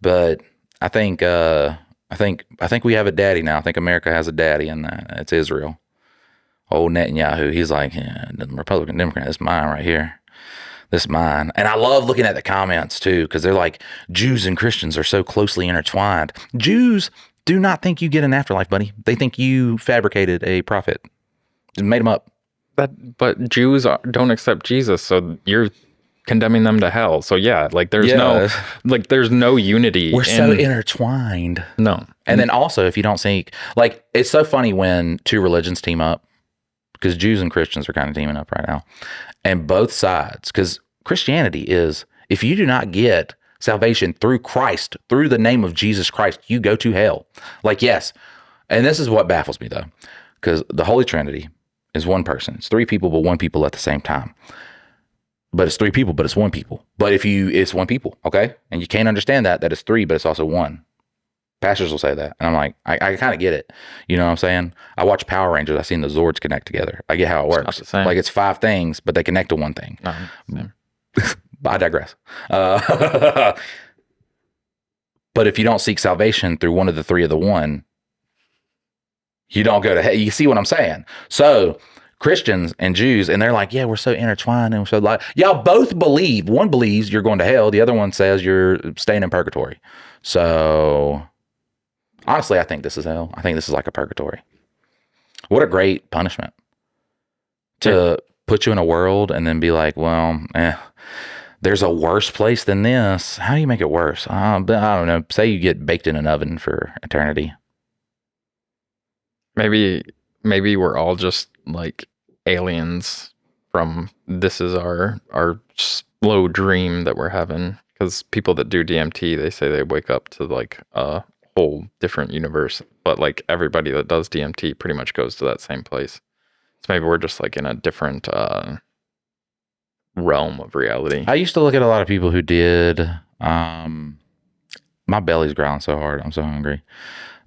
But I think we have a daddy now. I think America has a daddy and it's Israel. Old Netanyahu, he's like, the Republican, Democrat, this is mine right here. This is mine. And I love looking at the comments too, because they're like, Jews and Christians are so closely intertwined. Jews do not think you get an afterlife, buddy. They think you fabricated a prophet. Made them up. But Jews don't accept Jesus, so you're condemning them to hell. So yeah, like there's no unity. We're so intertwined. No. And then also, if you don't think, like, it's so funny when two religions team up, because Jews and Christians are kind of teaming up right now. And both sides, because Christianity is, if you do not get salvation through Christ, through the name of Jesus Christ, you go to hell. Like, yes. And this is what baffles me, though, because the Holy Trinity is one person. It's three people, but one people at the same time. But it's three people, but it's one people. But it's one people, okay? And you can't understand that it's three, but it's also one. Pastors will say that. And I'm like, I kind of get it. You know what I'm saying? I watch Power Rangers. I've seen the Zords connect together. I get how it works. Not the same. Like it's five things, but they connect to one thing. No, same. I digress. But if you don't seek salvation through one of the three of the one, you don't go to hell. You see what I'm saying? So Christians and Jews, and they're like, yeah, we're so intertwined and we're so like, y'all both believe. One believes you're going to hell. The other one says you're staying in purgatory. So honestly, I think this is hell. I think this is like a purgatory. What a great punishment to put you in a world and then be like, well, there's a worse place than this. How do you make it worse? I don't know. Say you get baked in an oven for eternity. Maybe we're all just like aliens from this is our slow dream that we're having. Because people that do DMT, they say they wake up to like a whole different universe. But like everybody that does DMT pretty much goes to that same place. So maybe we're just like in a different realm of reality. I used to look at a lot of people who did. My belly's growling so hard. I'm so hungry.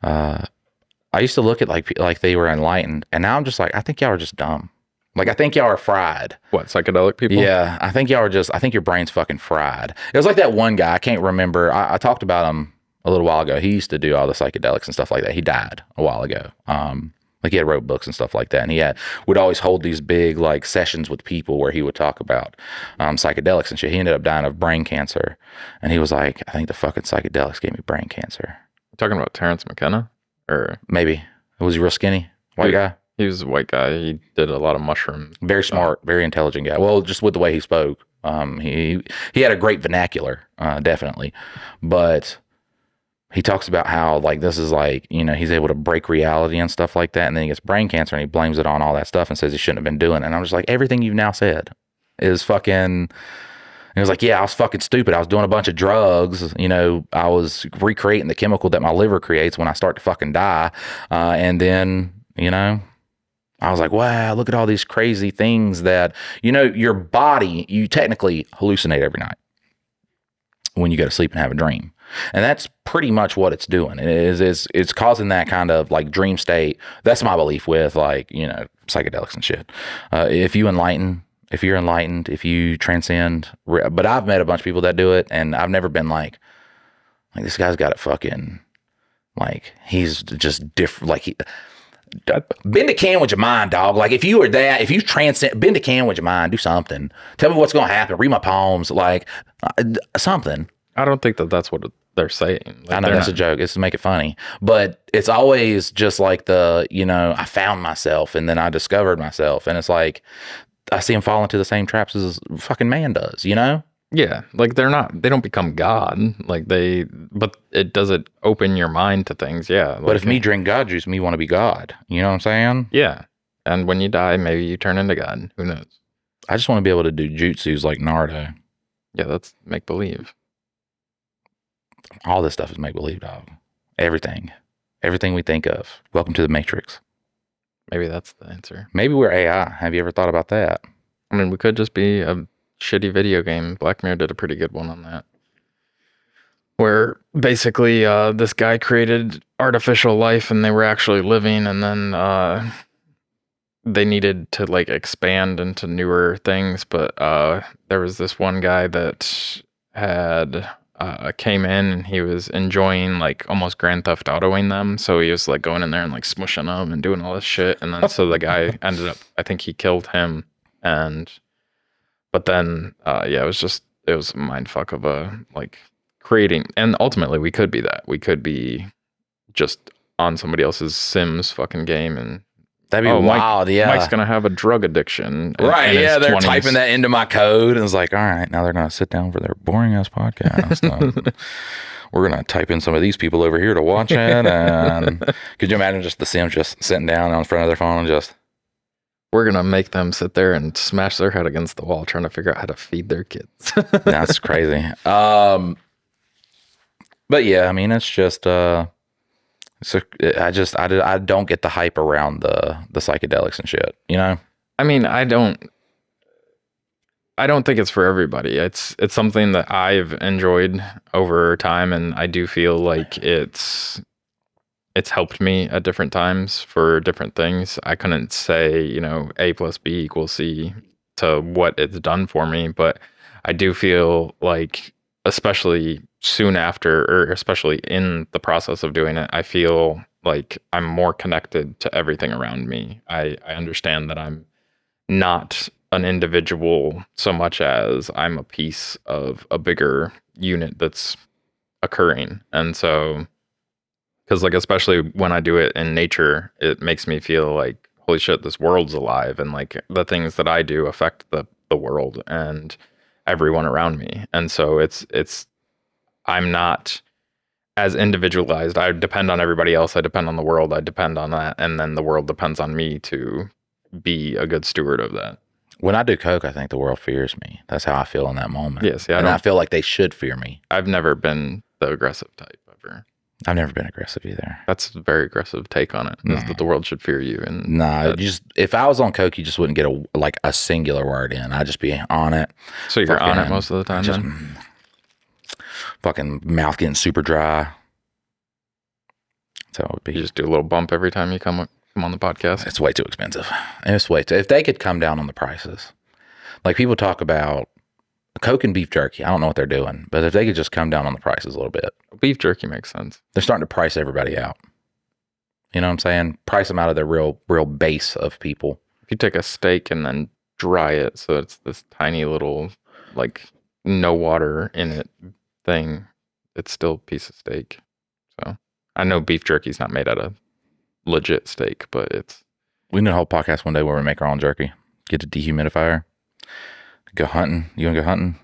I used to look at like they were enlightened. And now I'm just like, I think y'all are just dumb. Like, I think y'all are fried. What, psychedelic people? Yeah, I think y'all are I think your brain's fucking fried. It was like that one guy, I can't remember. I talked about him a little while ago. He used to do all the psychedelics and stuff like that. He died a while ago. Like he had wrote books and stuff like that. And he would always hold these big like sessions with people where he would talk about psychedelics and shit. He ended up dying of brain cancer. And he was like, I think the fucking psychedelics gave me brain cancer. You're talking about Terrence McKenna? Or maybe. Was he real skinny? White guy? He was a white guy. He did a lot of mushrooms. Very smart, very intelligent guy. Well, just with the way he spoke, he had a great vernacular, definitely. But he talks about how like this is like, you know, he's able to break reality and stuff like that, and then he gets brain cancer and he blames it on all that stuff and says he shouldn't have been doing it. And I'm just like, everything you've now said is fucking. He was like, yeah, I was fucking stupid. I was doing a bunch of drugs. You know, I was recreating the chemical that my liver creates when I start to fucking die. And then, you know, I was like, wow, look at all these crazy things that, you know, your body, you technically hallucinate every night when you go to sleep and have a dream. And that's pretty much what it's doing. It's causing that kind of like dream state. That's my belief with like, you know, psychedelics and shit. If you're enlightened, if you transcend, but I've met a bunch of people that do it, and I've never been like this guy's got it fucking, like, he's just different. Like, bend a can with your mind, dog. Like, if you transcend, bend a can with your mind, do something. Tell me what's going to happen. Read my poems, like, something. I don't think that's what they're saying. Like, I know that's a joke. It's to make it funny, but it's always just like you know, I found myself and then I discovered myself, and it's like, I see them fall into the same traps as fucking man does, you know? Yeah. Like they don't become God. Like but does it open your mind to things? Yeah. But if me drink God juice, me want to be God. You know what I'm saying? Yeah. And when you die, maybe you turn into God. Who knows? I just want to be able to do jutsus like Naruto. Yeah, that's make believe. All this stuff is make believe, dog. Everything we think of. Welcome to the Matrix. Maybe that's the answer. Maybe we're AI. Have you ever thought about that? I mean, we could just be a shitty video game. Black Mirror did a pretty good one on that. Where basically this guy created artificial life and they were actually living, and then they needed to like expand into newer things. But there was this one guy that had came in and he was enjoying like almost Grand Theft Autoing them. So he was like going in there and like smushing them and doing all this shit. And then so the guy ended up, I think he killed him. But then, yeah, it was a mind fuck of a like creating. And ultimately we could be that. We could be just on somebody else's Sims fucking game, and that'd be wild. Yeah, Mike's gonna have a drug addiction, right? Yeah, they're 20s. Typing that into my code, and it's like, all right, now they're gonna sit down for their boring ass podcast. We're gonna type in some of these people over here to watch it. And could you imagine just the Sims just sitting down in front of their phone and just? We're gonna make them sit there and smash their head against the wall trying to figure out how to feed their kids. That's crazy. But yeah, I mean, it's just. So I don't get the hype around the psychedelics and shit, you know? I mean, I don't think it's for everybody. It's something that I've enjoyed over time, and I do feel like it's helped me at different times for different things. I couldn't say, you know, A plus B equals C to what it's done for me, but I do feel like, especially soon after, or especially in the process of doing it, I feel like I'm more connected to everything around me. I understand that I'm not an individual so much as I'm a piece of a bigger unit that's occurring. And so, because like, especially when I do it in nature, it makes me feel like, holy shit, this world's alive, and like the things that I do affect the world and everyone around me. And so I'm not as individualized. I depend on everybody else. I depend on the world. I depend on that. And then the world depends on me to be a good steward of that. When I do coke, I think the world fears me. That's how I feel in that moment. Yes. Yeah, and I feel like they should fear me. I've never been the aggressive type ever. I've never been aggressive either. That's a very aggressive take on it. Is that the world should fear you. And nah, if I was on coke, you just wouldn't get a singular word in. I'd just be on it. So you're on it most of the time, then? Fucking mouth getting super dry. So it would be. You just do a little bump every time you come on the podcast. It's way too expensive. If they could come down on the prices, like people talk about Coke and beef jerky. I don't know what they're doing, but if they could just come down on the prices a little bit. Beef jerky makes sense. They're starting to price everybody out. You know what I'm saying? Price them out of their real base of people. If you take a steak and then dry it so it's this tiny little, like, no water in it thing, it's still a piece of steak. So I know beef jerky's not made out of legit steak, but it's. We need a whole podcast one day where we make our own jerky. Get a dehumidifier. Go hunting. You want to go hunting?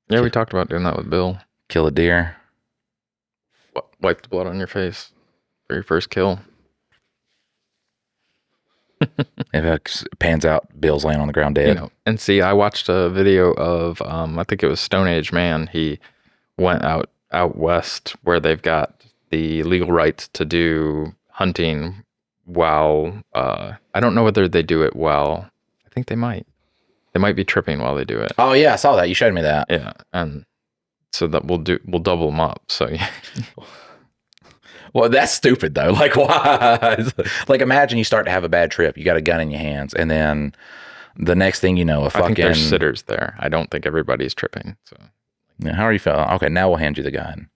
Yeah, we talked about doing that with Bill. Kill a deer. wipe the blood on your face for your first kill. If it pans out, Bill's laying on the ground dead. And see, I watched a video of, I think it was Stone Age Man. He went out west where they've got the legal rights to do hunting while, I don't know whether they do it while, I think they might be tripping while they do it. Oh yeah, I saw that. You showed me that. Yeah. And so that we'll double them up. So yeah. Well, that's stupid though. Like, why? Like, imagine you start to have a bad trip. You got a gun in your hands, and then the next thing you know, I think there's sitters there. I don't think everybody's tripping. So, yeah, how are you feeling? Okay, now we'll hand you the gun.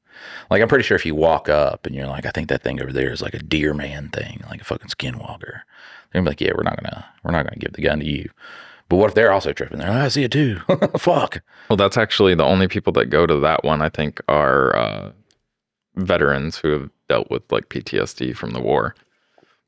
Like, I'm pretty sure if you walk up and you're like, I think that thing over there is like a deer man thing, like a fucking skinwalker. They're gonna be like, yeah, we're not gonna give the gun to you. But what if they're also tripping? They're like, I see it too. Fuck. Well, that's actually the only people that go to that one. I think are veterans who have dealt with like PTSD from the war.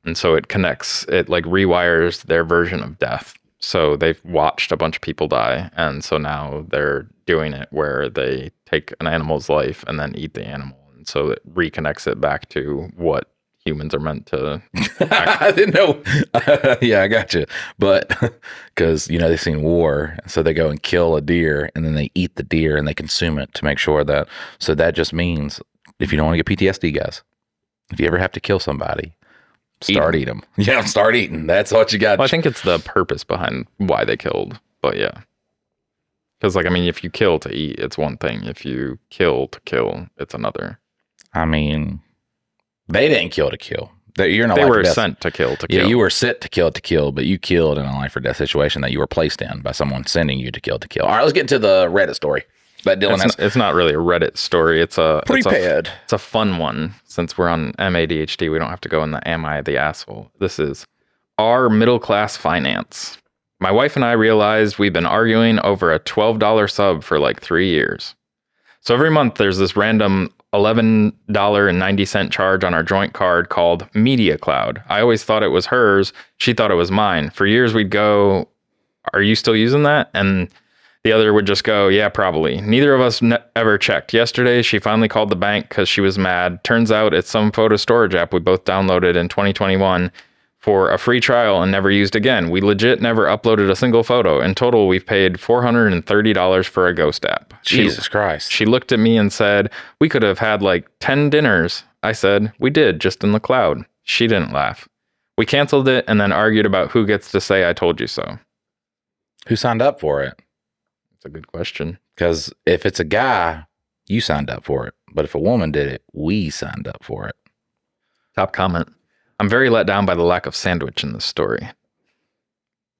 And so it connects, it like rewires their version of death. So they've watched a bunch of people die. And so now they're doing it where they take an animal's life and then eat the animal. And so it reconnects it back to what humans are meant to. I didn't know. Yeah, I got you. But because, they've seen war. So they go and kill a deer and then they eat the deer and they consume it to make sure that. So that just means if you don't want to get PTSD, guys, if you ever have to kill somebody, start eating them. Yeah, start eating. That's what you got. Well, I think it's the purpose behind why they killed. But yeah. Because, if you kill to eat, it's one thing. If you kill to kill, it's another. I mean, they didn't kill to kill. You're in a they life were or death. sent to kill to kill. Yeah, you were sent to kill, but you killed in a life or death situation that you were placed in by someone sending you to kill to kill. All right, let's get into the Reddit story. That Dylan it's not really a Reddit story. It's a prepared. It's a fun one. Since we're on MADHD, we don't have to go in the am I the asshole. This is our middle class finance. My wife and I realized we've been arguing over a $12 sub for like 3 years. So every month there's this random $11.90 charge on our joint card called Media Cloud. I always thought it was hers. She thought it was mine. For years we'd go, are you still using that? And the other would just go, yeah, probably. Neither of us ever checked. Yesterday, she finally called the bank because she was mad. Turns out it's some photo storage app we both downloaded in 2021 for a free trial and never used again. We legit never uploaded a single photo. In total, we've paid $430 for a ghost app. Jesus Christ. She looked at me and said, we could have had like 10 dinners. I said, we did, just in the cloud. She didn't laugh. We canceled it and then argued about who gets to say I told you so. Who signed up for it? That's a good question. Because if it's a guy, you signed up for it. But if a woman did it, we signed up for it. Top comment. I'm very let down by the lack of sandwich in this story.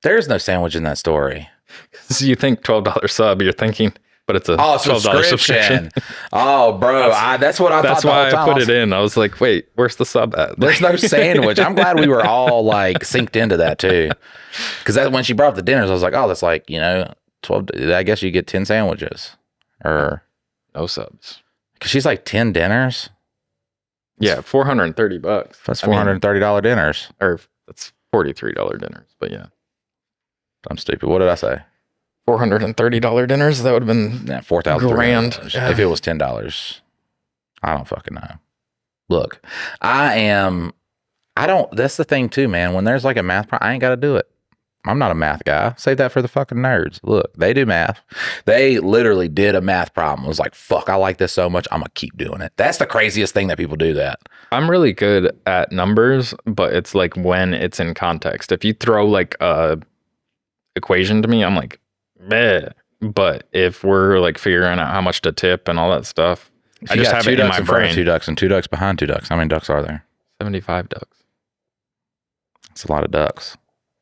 There's no sandwich in that story. So you think $12 sub, you're thinking, but it's a $12 subscription. Oh, bro. That's what I thought. That's why I put it in. I was like, wait, where's the sub at? There's no sandwich. I'm glad we were all like synced into that too. Because when she brought up the dinners, I was like, oh, that's like, 12, I guess you get 10 sandwiches or no subs. Because she's like 10 dinners. Yeah, $430. That's $430 dinners. Or that's $43 dinners, but yeah. I'm stupid. What did I say? $430 dinners? That would have been $4,000 grand. If it was $10. I don't fucking know. Look, that's the thing too, man. When there's like a math problem, I ain't got to do it. I'm not a math guy. Save that for the fucking nerds. Look, they do math. They literally did a math problem. It was like, fuck, I like this so much. I'm going to keep doing it. That's the craziest thing that people do that. I'm really good at numbers, but it's like when it's in context. If you throw like a equation to me, I'm like, meh. But if we're like figuring out how much to tip and all that stuff, I just have it in my brain. 2 ducks and 2 ducks behind 2 ducks. How many ducks are there? 75 ducks. That's a lot of ducks.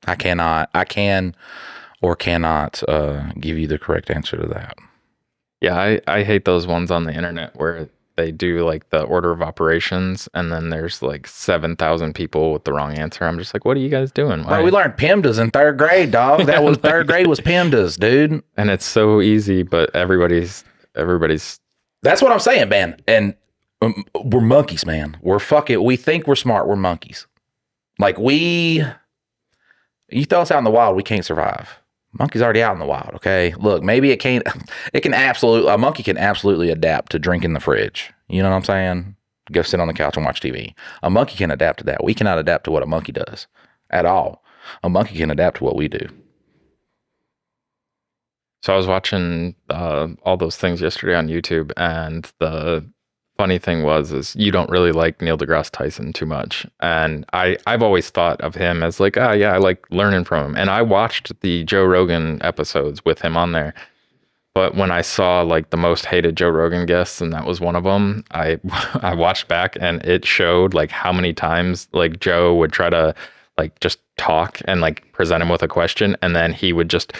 I can or cannot give you the correct answer to that. Yeah, I hate those ones on the internet where they do like the order of operations and then there's like 7,000 people with the wrong answer. I'm just like, what are you guys doing? Bro, we learned PEMDAS in 3rd grade, dog. That was 3rd grade was PEMDAS, dude. And it's so easy, but everybody's. That's what I'm saying, man. And we're monkeys, man. We think we're smart. We're monkeys. Like you throw us out in the wild, we can't survive. Monkey's already out in the wild, okay? Look, maybe a monkey can absolutely adapt to drinking the fridge. You know what I'm saying? go sit on the couch and watch TV. A monkey can adapt to that. We cannot adapt to what a monkey does at all. A monkey can adapt to what we do. So I was watching all those things yesterday on YouTube, and the funny thing is you don't really like Neil deGrasse Tyson too much. And I've always thought of him as like, yeah, I like learning from him. And I watched the Joe Rogan episodes with him on there. But when I saw like the most hated Joe Rogan guests, and that was one of them, I watched back, and it showed like how many times like Joe would try to like just talk and like present him with a question, and then he would just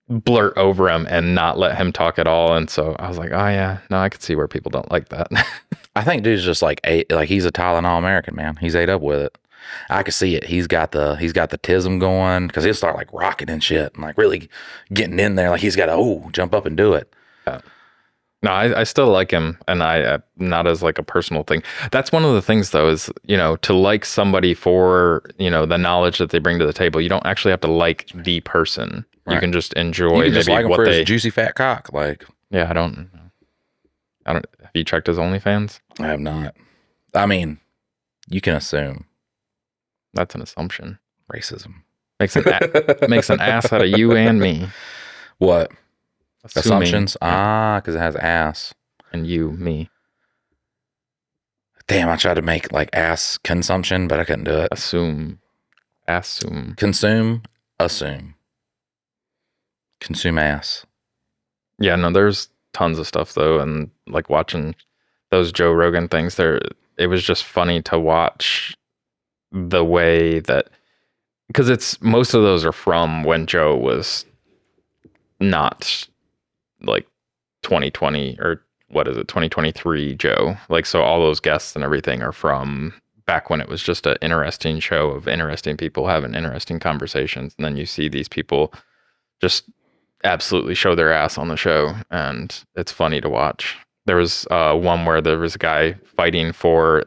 blurt over him and not let him talk at all. And so I was like, oh yeah, no, I could see where people don't like that. I think dude's just like he's a Tylenol American, man. He's ate up with it. I could see it. He's got the tism going, because he'll start like rocking and shit and like really getting in there. Like he's got to jump up and do it. Yeah. No, I still like him, and I not as like a personal thing. That's one of the things though, is, you know, to like somebody for, you know, the knowledge that they bring to the table. You don't actually have to like the person. Right. You can just enjoy maybe just like what for they his juicy fat cock. Like, yeah, I don't. Have you checked his OnlyFans? I have not. I mean, you can assume. That's an assumption. Racism makes an ass out of you and me. What? Assuming, assumptions? Because it has ass. And you, me. Damn, I tried to make like ass consumption, but I couldn't do it. Assume. Consume. Assume. Consume ass. Yeah, no, there's tons of stuff though, and like watching those Joe Rogan things, it was just funny to watch the way that, because it's most of those are from when Joe was not like 2020 or what is it, 2023 Joe. Like, so all those guests and everything are from back when it was just an interesting show of interesting people having interesting conversations, and then you see these people just absolutely show their ass on the show, and it's funny to watch. There was one where there was a guy fighting for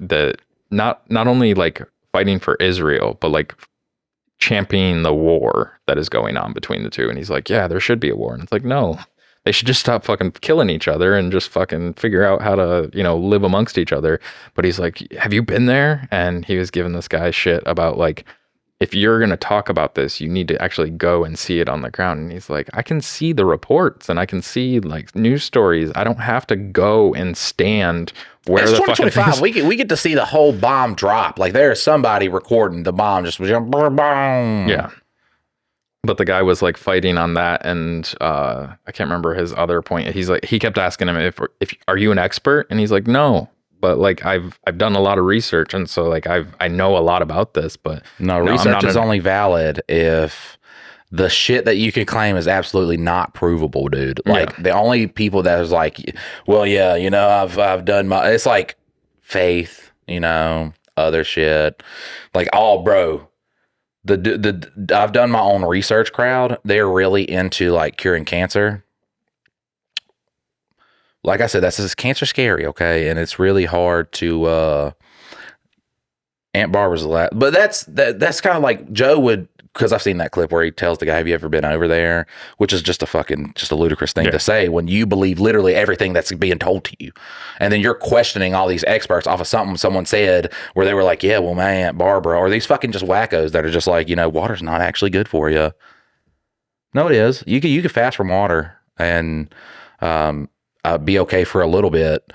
not only like fighting for Israel, but like championing the war that is going on between the two. And he's like, yeah, there should be a war. And it's like, no, they should just stop fucking killing each other and just fucking figure out how to, you know, live amongst each other. But he's like, have you been there? And he was giving this guy shit about like, if you're going to talk about this, you need to actually go and see it on the ground. And he's like, I can see the reports and I can see like news stories. I don't have to go and stand where it's the 2025. fucking We get to see the whole bomb drop. Like there's somebody recording the bomb just boom. Yeah. But the guy was like fighting on that, and I can't remember his other point. He's like, he kept asking him if are you an expert? And he's like, no. But like I've done a lot of research, and so like I know a lot about this, but no, research is only valid if the shit that you can claim is absolutely not provable, dude. Like the only people that is like, well, yeah, you know, I've done my, it's like faith, you know, other shit, like bro. I've done my own research crowd. They're really into like curing cancer. Like I said, that's cancer scary, okay? And it's really hard to Aunt Barbara's but that's kind of like Joe would, because I've seen that clip where he tells the guy, have you ever been over there? Which is just a ludicrous thing to say when you believe literally everything that's being told to you. And then you're questioning all these experts off of something someone said where they were like, yeah, well, my Aunt Barbara, or these fucking just wackos that are just like, you know, water's not actually good for you. No, it is. You can fast from water and be okay for a little bit.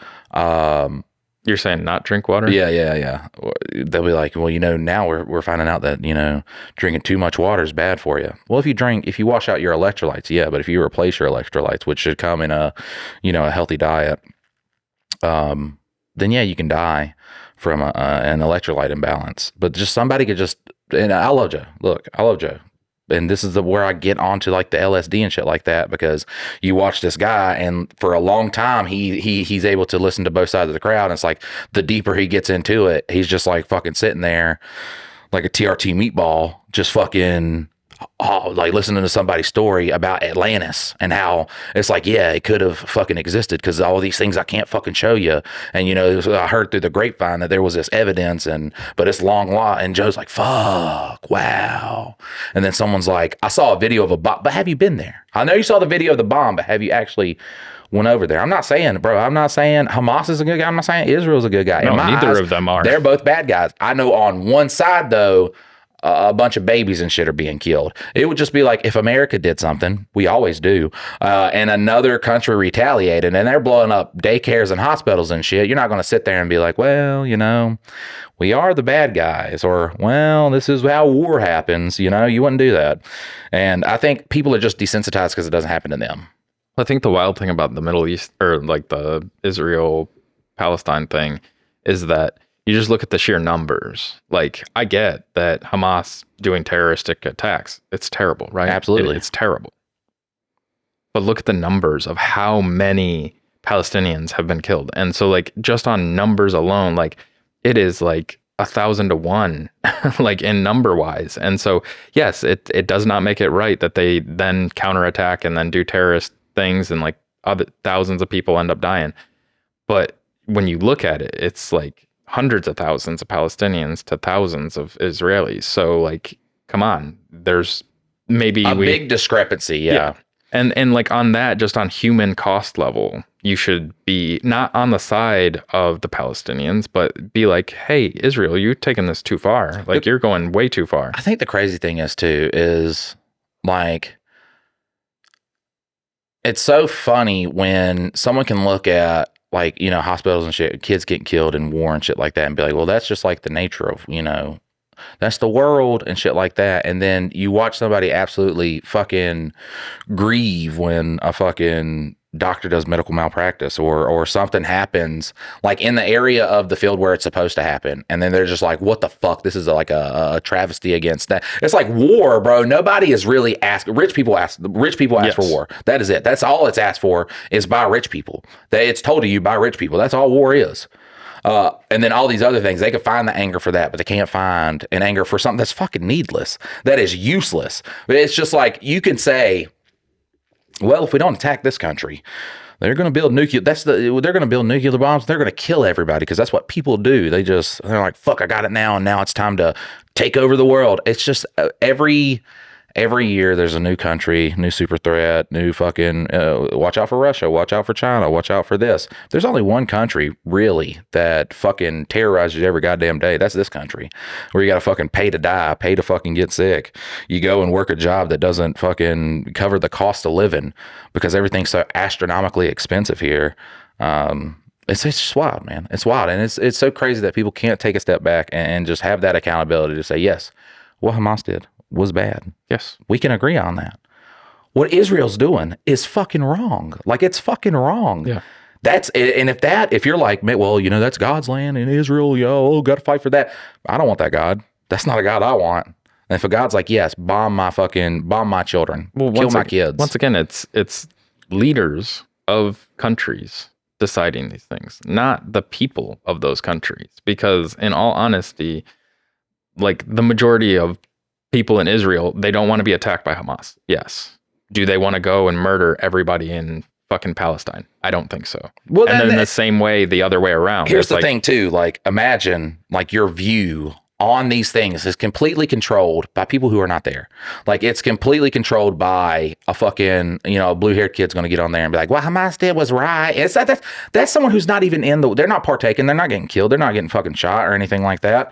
You're saying not drink water? Yeah. They'll be like, well, you know, now we're finding out that, you know, drinking too much water is bad for you. Well, if you wash out your electrolytes, yeah, but if you replace your electrolytes, which should come in a healthy diet, then yeah, you can die from an electrolyte imbalance. But just somebody could just, and I love Joe. Look, I love Joe. And this is where I get onto like the LSD and shit like that, because you watch this guy and for a long time he's able to listen to both sides of the crowd. And it's like the deeper he gets into it, he's just like fucking sitting there like a TRT meatball, just fucking like listening to somebody's story about Atlantis and how it's like, yeah, it could have fucking existed because all these things I can't fucking show you. And, you know, I heard through the grapevine that there was this evidence but it's long law. And Joe's like, fuck, wow. And then someone's like, I saw a video of a bomb, but have you been there? I know you saw the video of the bomb, but have you actually went over there? I'm not saying Hamas is a good guy. I'm not saying Israel's a good guy. No, neither of them are. They're both bad guys. I know on one side, though, a bunch of babies and shit are being killed. It would just be like if America did something, we always do, and another country retaliated and they're blowing up daycares and hospitals and shit. You're not going to sit there and be like, well, you know, we are the bad guys, or, well, this is how war happens. You know, you wouldn't do that. And I think people are just desensitized because it doesn't happen to them. I think the wild thing about the Middle East, or like the Israel-Palestine thing, is that you just look at the sheer numbers. Like, I get that Hamas doing terroristic attacks. It's terrible, right? Absolutely. It's terrible. But look at the numbers of how many Palestinians have been killed. And so, like, just on numbers alone, like, it is like 1,000 to 1, like, in number-wise. And so, yes, it does not make it right that they then counterattack and then do terrorist things and, like, other thousands of people end up dying. But when you look at it, it's like hundreds of thousands of Palestinians to thousands of Israelis. So, like, come on, there's maybe a big discrepancy. Yeah. And like on that, just on human cost level, you should be not on the side of the Palestinians, but be like, hey, Israel, you're taking this too far. Like, you're going way too far. I think the crazy thing is like, it's so funny when someone can look at, like, you know, hospitals and shit, kids getting killed in war and shit like that, and be like, well, that's just like the nature of, you know, that's the world and shit like that. And then you watch somebody absolutely fucking grieve when a fucking doctor does medical malpractice or something happens, like, in the area of the field where it's supposed to happen. And then they're just like, what the fuck? This is like a travesty against that. It's like war, bro. Nobody is really asking. Rich people ask yes. for war. That is it. That's all it's asked for, is by rich people. It's told to you by rich people. That's all war is. And then all these other things, they could find the anger for that, but they can't find an anger for something that's fucking needless. That is useless. But it's just like, you can say, well, if we don't attack this country, they're going to build nuclear. They're going to build nuclear bombs. They're going to kill everybody because that's what people do. They're like, fuck, I got it now, and now it's time to take over the world. It's just every year there's a new country, new super threat, new fucking, watch out for Russia, watch out for China, watch out for this. There's only one country, really, that fucking terrorizes you every goddamn day. That's this country, where you got to fucking pay to die, pay to fucking get sick. You go and work a job that doesn't fucking cover the cost of living because everything's so astronomically expensive here. It's just wild, man. It's wild. And it's so crazy that people can't take a step back and just have that accountability to say, yes, what Hamas did was bad. Yes. We can agree on that. What Israel's doing is fucking wrong. Like, it's fucking wrong. Yeah. If you're like, well, you know, that's God's land in Israel, got to fight for that. I don't want that God. That's not a God I want. And if a God's like, yes, bomb my children, kill my kids. Once again, it's leaders of countries deciding these things, not the people of those countries. Because in all honesty, like, the majority of people in Israel, they don't want to be attacked by Hamas. Yes. Do they want to go and murder everybody in fucking Palestine? I don't think so. Well, and then in the same way, the other way around. Here's the thing too, like, imagine, like, your view on these things is completely controlled by people who are not there. Like, it's completely controlled by a fucking, you know, a blue-haired kid's going to get on there and be like, what Hamas did was right. It's that's someone who's not even they're not partaking. They're not getting killed. They're not getting fucking shot or anything like that.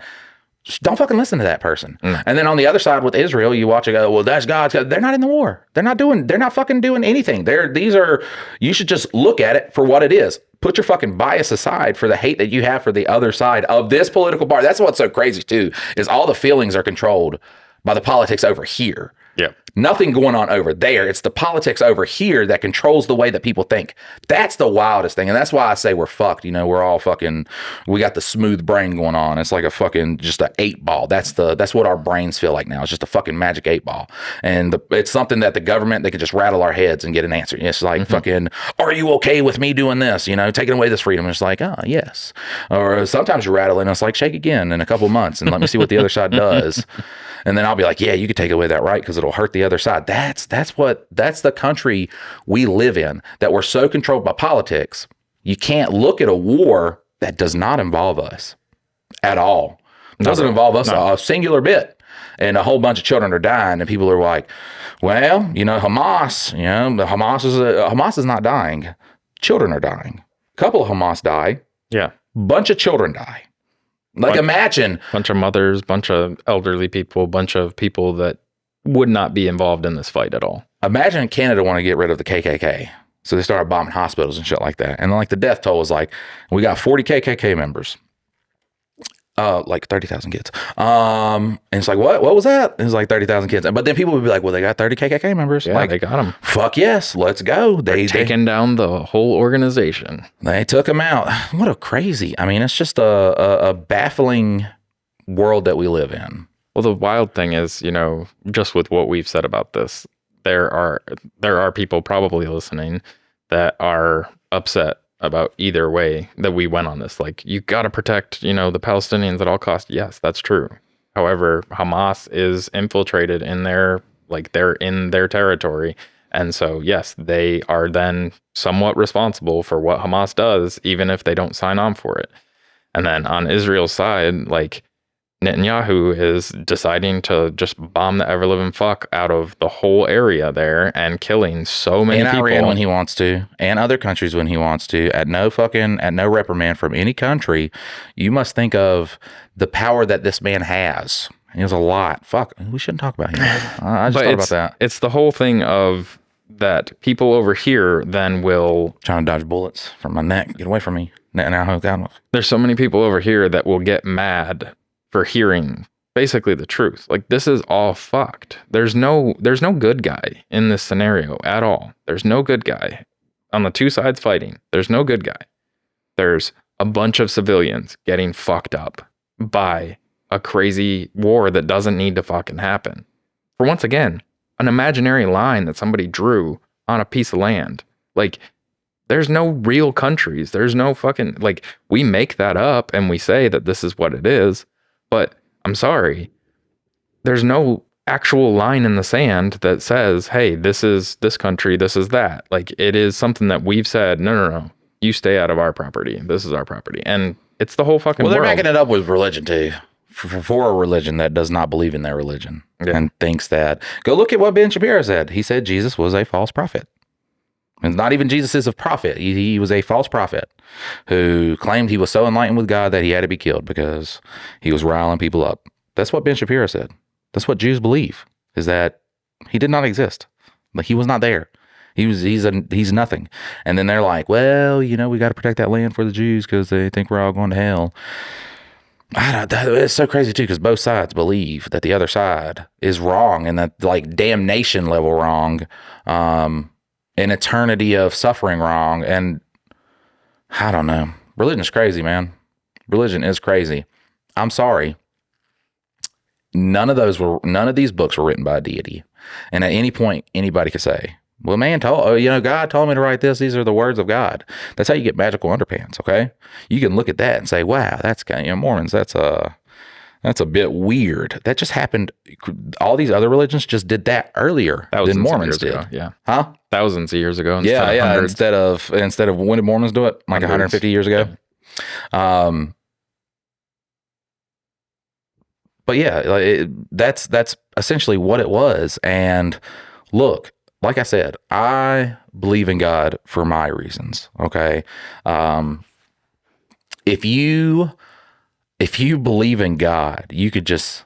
Just don't fucking listen to that person. And then on the other side with Israel, you watch it go, well, that's God's. They're not in the war. They're not fucking doing anything. You should just look at it for what it is. Put your fucking bias aside for the hate that you have for the other side of this political party. That's what's so crazy too, is all the feelings are controlled by the politics over here. Yeah. Nothing going on over there. It's the politics over here that controls the way that people think. That's the wildest thing. And that's why I say we're fucked. You know, we're all fucking, we got the smooth brain going on. It's like a fucking, just an 8-ball. That's what our brains feel like now. It's just a fucking magic 8-ball. And it's something that the government, they can just rattle our heads and get an answer. It's like fucking, are you okay with me doing this? You know, taking away this freedom. It's like, oh, yes. Or sometimes you rattle and it's like, shake again in a couple months and let me see what the other side does. And then I'll be like, yeah, you could take away that right because it'll hurt the other side. That's the country we live in, that we're so controlled by politics. You can't look at a war that does not involve us at all. It doesn't involve us a singular bit. And a whole bunch of children are dying, and people are like, well, Hamas, Hamas is not dying. Children are dying. A couple of Hamas die. Yeah. Bunch of children die. Like, imagine. Bunch of mothers, bunch of elderly people, bunch of people that would not be involved in this fight at all. Imagine Canada want to get rid of the KKK. So they started bombing hospitals and shit like that. And like the death toll was like, we got 40 KKK members. Like 30,000 kids. And it's like, what was that? It's like 30,000 kids. But then people would be like, well, they got 30 KKK members. Yeah, like, they got them. Fuck yes, let's go. They taking down the whole organization. They took them out. What a crazy. I mean, it's just a baffling world that we live in. Well, the wild thing is, just with what we've said about this, there are people probably listening that are upset about either way that we went on this. Like, you got to protect, the Palestinians at all costs. Yes, that's true. However, Hamas is infiltrated in they're in their territory. And so, yes, they are then somewhat responsible for what Hamas does, even if they don't sign on for it. And then on Israel's side, like, Netanyahu is deciding to just bomb the ever-living fuck out of the whole area there and killing so many people. Iran when he wants to, and other countries when he wants to, at no reprimand from any country. You must think of the power that this man has. He has a lot. Fuck, we shouldn't talk about him. I just thought about that. It's the whole thing of that people over here then will... Trying to dodge bullets from my neck. Get away from me. Netanyahu. There's so many people over here that will get mad for hearing basically the truth. Like, this is all fucked. There's no good guy in this scenario at all. There's no good guy on the two sides fighting. There's no good guy. There's a bunch of civilians getting fucked up by a crazy war that doesn't need to fucking happen. For once again, an imaginary line that somebody drew on a piece of land. Like, there's no real countries. There's no fucking, like, we make that up and we say that this is what it is. But I'm sorry, there's no actual line in the sand that says, hey, this is this country, this is that. Like, it is something that we've said, no, you stay out of our property. This is our property. And it's the whole fucking world. Well, they're backing it up with religion too. For a religion that does not believe in their religion and thinks that. Go look at what Ben Shapiro said. He said Jesus was a false prophet. And not even Jesus is a prophet. He was a false prophet who claimed he was so enlightened with God that he had to be killed because he was riling people up. That's what Ben Shapiro said. That's what Jews believe, is that he did not exist. Like, he was not there. He's nothing. And then they're like, well, we got to protect that land for the Jews because they think we're all going to hell. It's so crazy too, because both sides believe that the other side is wrong, and that, like, damnation level wrong, an eternity of suffering wrong. And I don't know. Religion's crazy, man. Religion is crazy. I'm sorry. None of these books were written by a deity. And at any point, anybody could say, well, man, God told me to write this. These are the words of God. That's how you get magical underpants, okay? You can look at that and say, wow, that's kind of, Mormons, that's a bit weird. That just happened. All these other religions just did that earlier than Mormons did. Ago, yeah. Huh? Thousands of years ago. Instead of when did Mormons do it? Like 150 years ago. Yeah. But yeah, that's essentially what it was. And look, like I said, I believe in God for my reasons. Okay. If you believe in God, you could just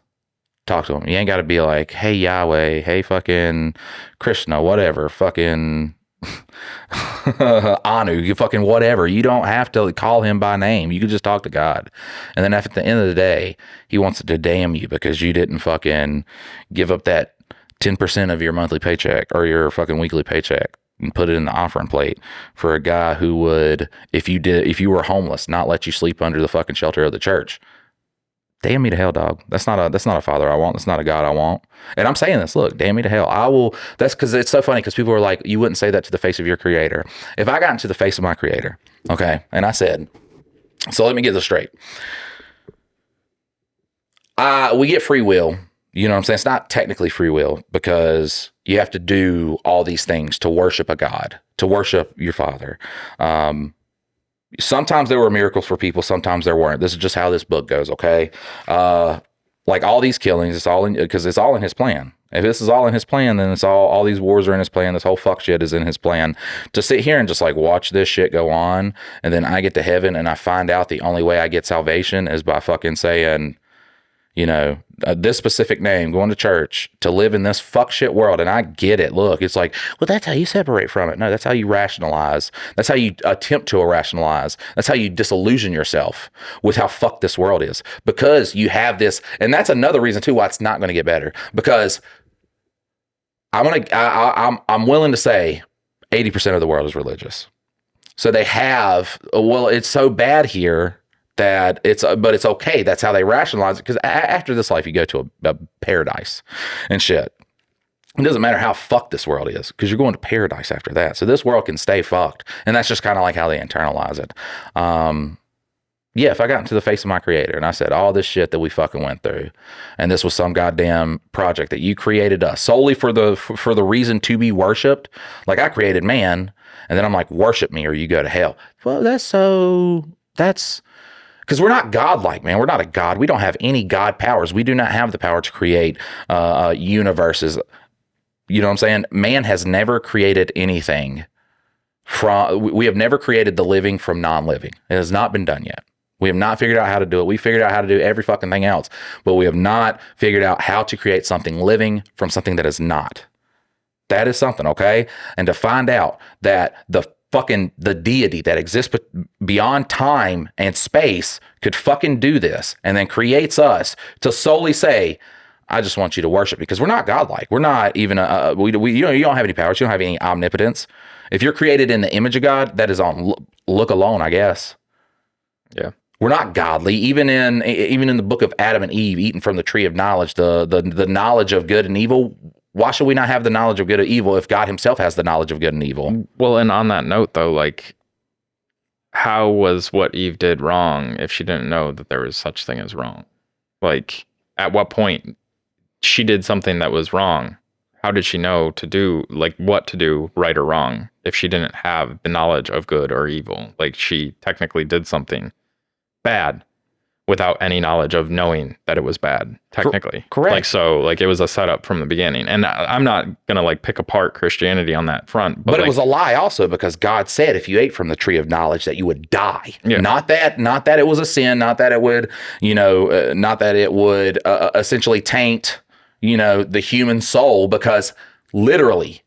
talk to him. You ain't got to be like, hey, Yahweh, hey, fucking Krishna, whatever, fucking Anu, you fucking whatever. You don't have to call him by name. You can just talk to God. And then at the end of the day, he wants to damn you because you didn't fucking give up that 10% of your monthly paycheck or your fucking weekly paycheck and put it in the offering plate for a guy who would, if you were homeless, not let you sleep under the fucking shelter of the church. Damn me to hell, dog. That's not a father I want. That's not a God I want. And I'm saying this, look, damn me to hell. I will. That's because it's so funny, because people are like, you wouldn't say that to the face of your creator. If I got into the face of my creator, okay, and I said, so let me get this straight. We get free will. You know what I'm saying? It's not technically free will because you have to do all these things to worship a God, to worship your father. Sometimes there were miracles for people. Sometimes there weren't. This is just how this book goes. Okay. Like all these killings, it's all in, because it's all in his plan. If this is all in his plan, then it's all these wars are in his plan. This whole fuck shit is in his plan. To sit here and just like watch this shit go on, and then I get to heaven and I find out the only way I get salvation is by fucking saying, you know, this specific name, going to church, to live in this fuck shit world. And I get it. Look, it's like, well, that's how you separate from it. No, that's how you rationalize. That's how you attempt to rationalize. That's how you disillusion yourself with how fucked this world is, because you have this. And that's another reason too why it's not going to get better, because I'm willing to say 80% of the world is religious. So they have, well, it's so bad here that but it's okay. That's how they rationalize it. Because after this life, you go to a paradise and shit. It doesn't matter how fucked this world is, because you're going to paradise after that. So this world can stay fucked. And that's just kind of like how they internalize it. Yeah, if I got into the face of my creator and I said all this shit that we fucking went through, and this was some goddamn project that you created us solely for the reason to be worshipped, like I created man, and then I'm like, worship me or you go to hell. Well, that's because we're not godlike, man. We're not a god. We don't have any god powers. We do not have the power to create universes. You know what I'm saying? Man has never created anything we have never created the living from non-living. It has not been done yet. We have not figured out how to do it. We figured out how to do every fucking thing else, but we have not figured out how to create something living from something that is not. That is something, okay? And to find out that the deity that exists beyond time and space could fucking do this, and then creates us to solely say, I just want you to worship, because we're not godlike. We're not even you don't have any powers. You don't have any omnipotence. If you're created in the image of God, that is on look alone, I guess. Yeah. We're not godly. Even in the book of Adam and Eve, eating from the tree of knowledge, the knowledge of good and evil. Why should we not have the knowledge of good and evil if God himself has the knowledge of good and evil? Well, and on that note, though, like, how was what Eve did wrong if she didn't know that there was such thing as wrong? Like, at what point she did something that was wrong? How did she know what to do, right or wrong, if she didn't have the knowledge of good or evil? Like, she technically did something bad without any knowledge of knowing that it was bad, technically. Correct. Like, so, like, it was a setup from the beginning. And I'm not going to, like, pick apart Christianity on that front. But it was a lie also, because God said if you ate from the tree of knowledge that you would die. Yeah. Not that it was a sin, not that it would, essentially taint, the human soul, because literally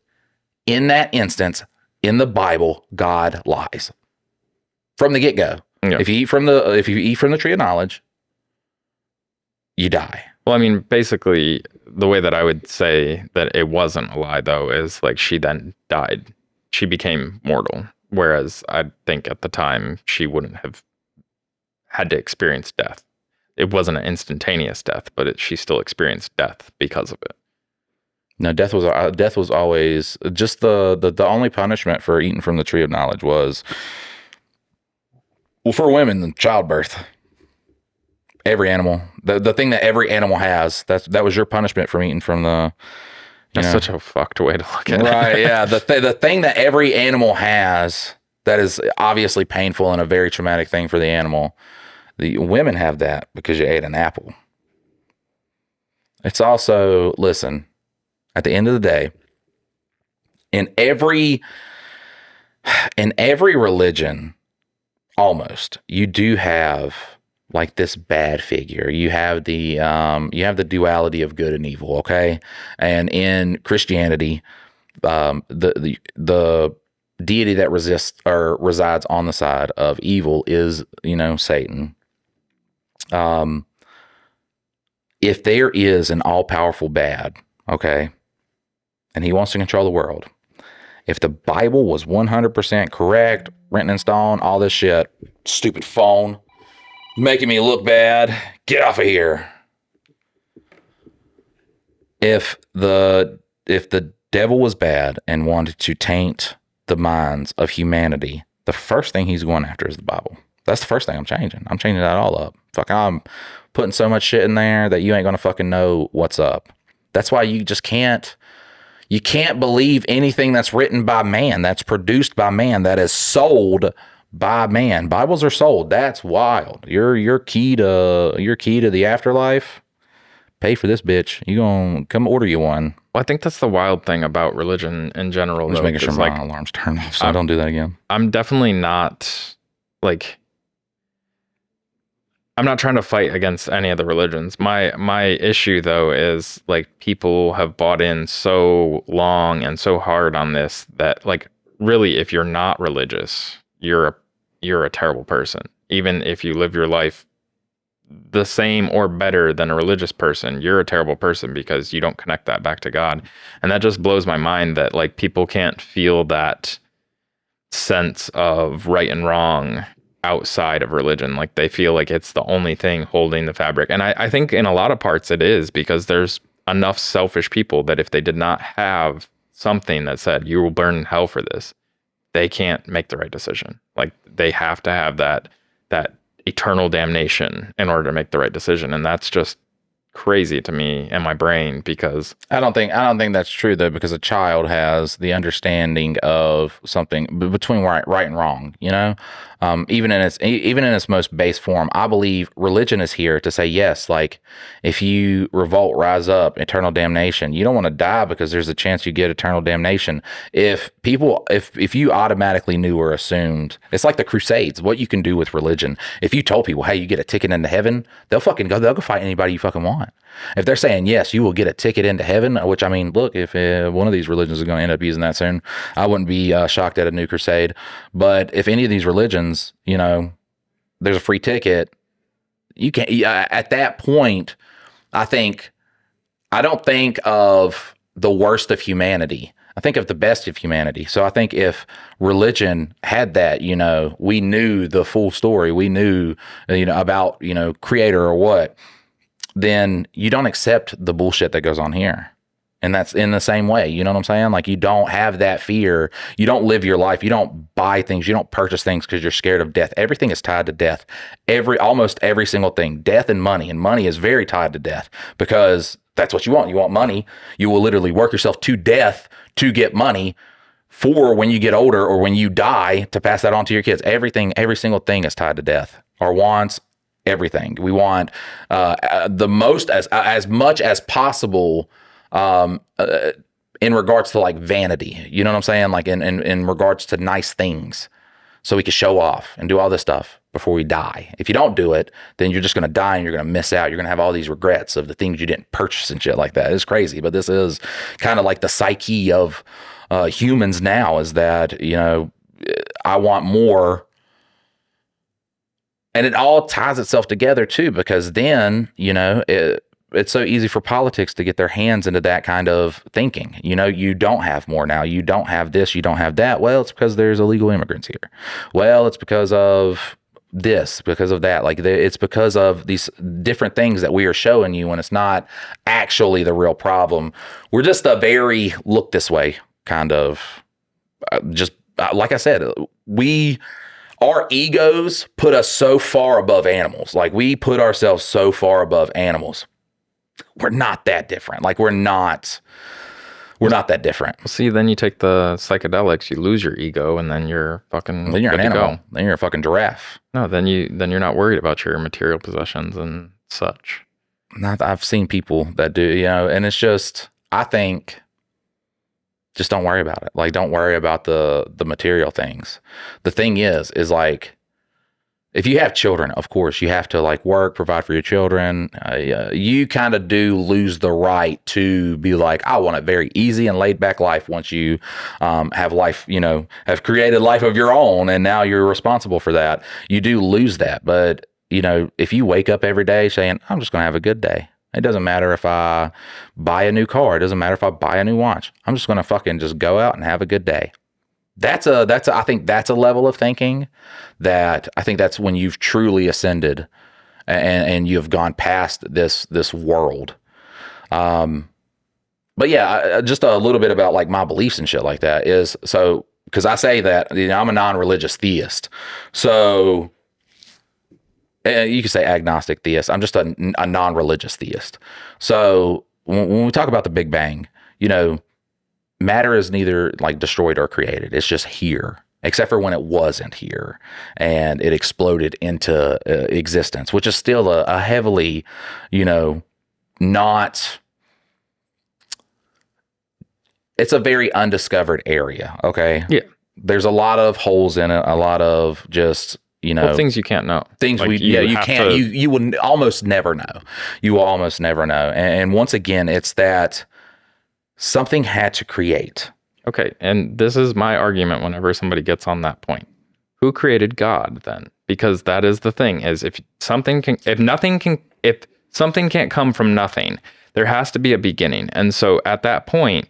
in that instance, in the Bible, God lies from the get-go. Yeah. If you eat from the tree of knowledge, you die. Well, I mean, basically, the way that I would say that it wasn't a lie, though, is like she then died. She became mortal. Whereas I think at the time she wouldn't have had to experience death. It wasn't an instantaneous death, but she still experienced death because of it. No, death was always just the only punishment for eating from the tree of knowledge was, well, for women, childbirth. Every animal, the thing that every animal has, that was your punishment from eating from the. That's such a fucked way to look at it. Right? Yeah, the thing that every animal has that is obviously painful and a very traumatic thing for the animal. The women have that because you ate an apple. It's also, listen, at the end of the day, in every religion, almost, you do have like this bad figure. You have the duality of good and evil, okay? And in Christianity, the deity that resides on the side of evil is, Satan. If there is an all-powerful bad, okay, and he wants to control the world, if the Bible was 100% correct, written in stone, all this shit, stupid phone, making me look bad, get off of here. If the devil was bad and wanted to taint the minds of humanity, the first thing he's going after is the Bible. That's the first thing I'm changing. I'm changing that all up. Fuck, I'm putting so much shit in there that you ain't gonna fucking know what's up. That's why you just can't. You can't believe anything that's written by man, that's produced by man, that is sold by man. Bibles are sold. That's wild. Your key to the afterlife. Pay for this bitch. You gonna come order you one. Well, I think that's the wild thing about religion in general. I'm just making sure my alarm's turned off so I don't do that again. I'm definitely not like. I'm not trying to fight against any of the religions. My issue though is like people have bought in so long and so hard on this that like really if you're not religious, you're a terrible person. Even if you live your life the same or better than a religious person, you're a terrible person because you don't connect that back to God. And that just blows my mind that like people can't feel that sense of right and wrong outside of religion. Like they feel like it's the only thing holding the fabric. And I think in a lot of parts it is, because there's enough selfish people that if they did not have something that said you will burn in hell for this, they can't make the right decision. Like they have to have that eternal damnation in order to make the right decision. And that's just crazy to me in my brain, because I don't think that's true though, because a child has the understanding of something between right and wrong, you know. Even in its most base form, I believe religion is here to say yes, like if you revolt, rise up, eternal damnation. You don't want to die because there's a chance you get eternal damnation. If you automatically knew or assumed, it's like the Crusades, what you can do with religion. If you told people, hey, you get a ticket into heaven, they'll go fight anybody you fucking want. If they're saying yes, you will get a ticket into heaven, which I mean, look, if one of these religions is going to end up using that soon, I wouldn't be shocked at a new crusade. But if any of these religions, you know, there's a free ticket, you can't. At that point, I don't think of the worst of humanity. I think of the best of humanity. So I think if religion had that, you know, we knew the full story, we knew, you know, about, you know, creator or what, then you don't accept the bullshit that goes on here. And that's in the same way, you know what I'm saying? Like you don't have that fear. You don't live your life. You don't buy things. You don't purchase things because you're scared of death. Everything is tied to death. Almost every single thing, death and money is very tied to death, because that's what you want. You want money. You will literally work yourself to death to get money for when you get older or when you die to pass that on to your kids. Everything, every single thing is tied to death. Our wants, everything. We want the most, as much as possible, in regards to like vanity, you know what I'm saying? Like in regards to nice things, so we can show off and do all this stuff before we die. If you don't do it, then you're just going to die and you're going to miss out. You're going to have all these regrets of the things you didn't purchase and shit like that. It's crazy, but this is kind of like the psyche of humans now, is that, you know, I want more. And it all ties itself together too, because then, you know, it's so easy for politics to get their hands into that kind of thinking. You know, you don't have more now. You don't have this. You don't have that. Well, it's because there's illegal immigrants here. Well, it's because of this, because of that. Like it's because of these different things that we are showing you when it's not actually the real problem. We're just a very look this way kind of like I said, our egos put us so far above animals. Like we put ourselves so far above animals. We're not that different. Like we're not that different. See, then you take the psychedelics, you lose your ego, and then you're fucking. Then you're an animal. Then you're a fucking giraffe. No, then you're not worried about your material possessions and such. I've seen people that do, you know, and it's just, I think, just don't worry about it. Like, don't worry about the material things. The thing is like, if you have children, of course, you have to like work, provide for your children. You kind of do lose the right to be like, I want a very easy and laid back life once you have life, you know, have created life of your own, and now you're responsible for that. You do lose that. But, you know, if you wake up every day saying, I'm just going to have a good day. It doesn't matter if I buy a new car. It doesn't matter if I buy a new watch. I'm just going to fucking just go out and have a good day. I think that's a level of thinking that I think that's when you've truly ascended and you've gone past this world. But yeah, just a little bit about like my beliefs and shit like that is, so, because I say that, you know, I'm a non-religious theist. So You could say agnostic theist. I'm just a non-religious theist. So when we talk about the Big Bang, matter is neither like destroyed or created. It's just here, except for when it wasn't here and it exploded into existence, which is still a heavily, not. It's a very undiscovered area. Okay. Yeah. There's a lot of holes in it. A lot of just. Things you can't know. Things you can't. You will almost never know. You will almost never know. And once again, it's that something had to create. Okay, and this is my argument whenever somebody gets on that point. Who created God then? Because that is the thing: is if something can't come from nothing, there has to be a beginning. And so at that point,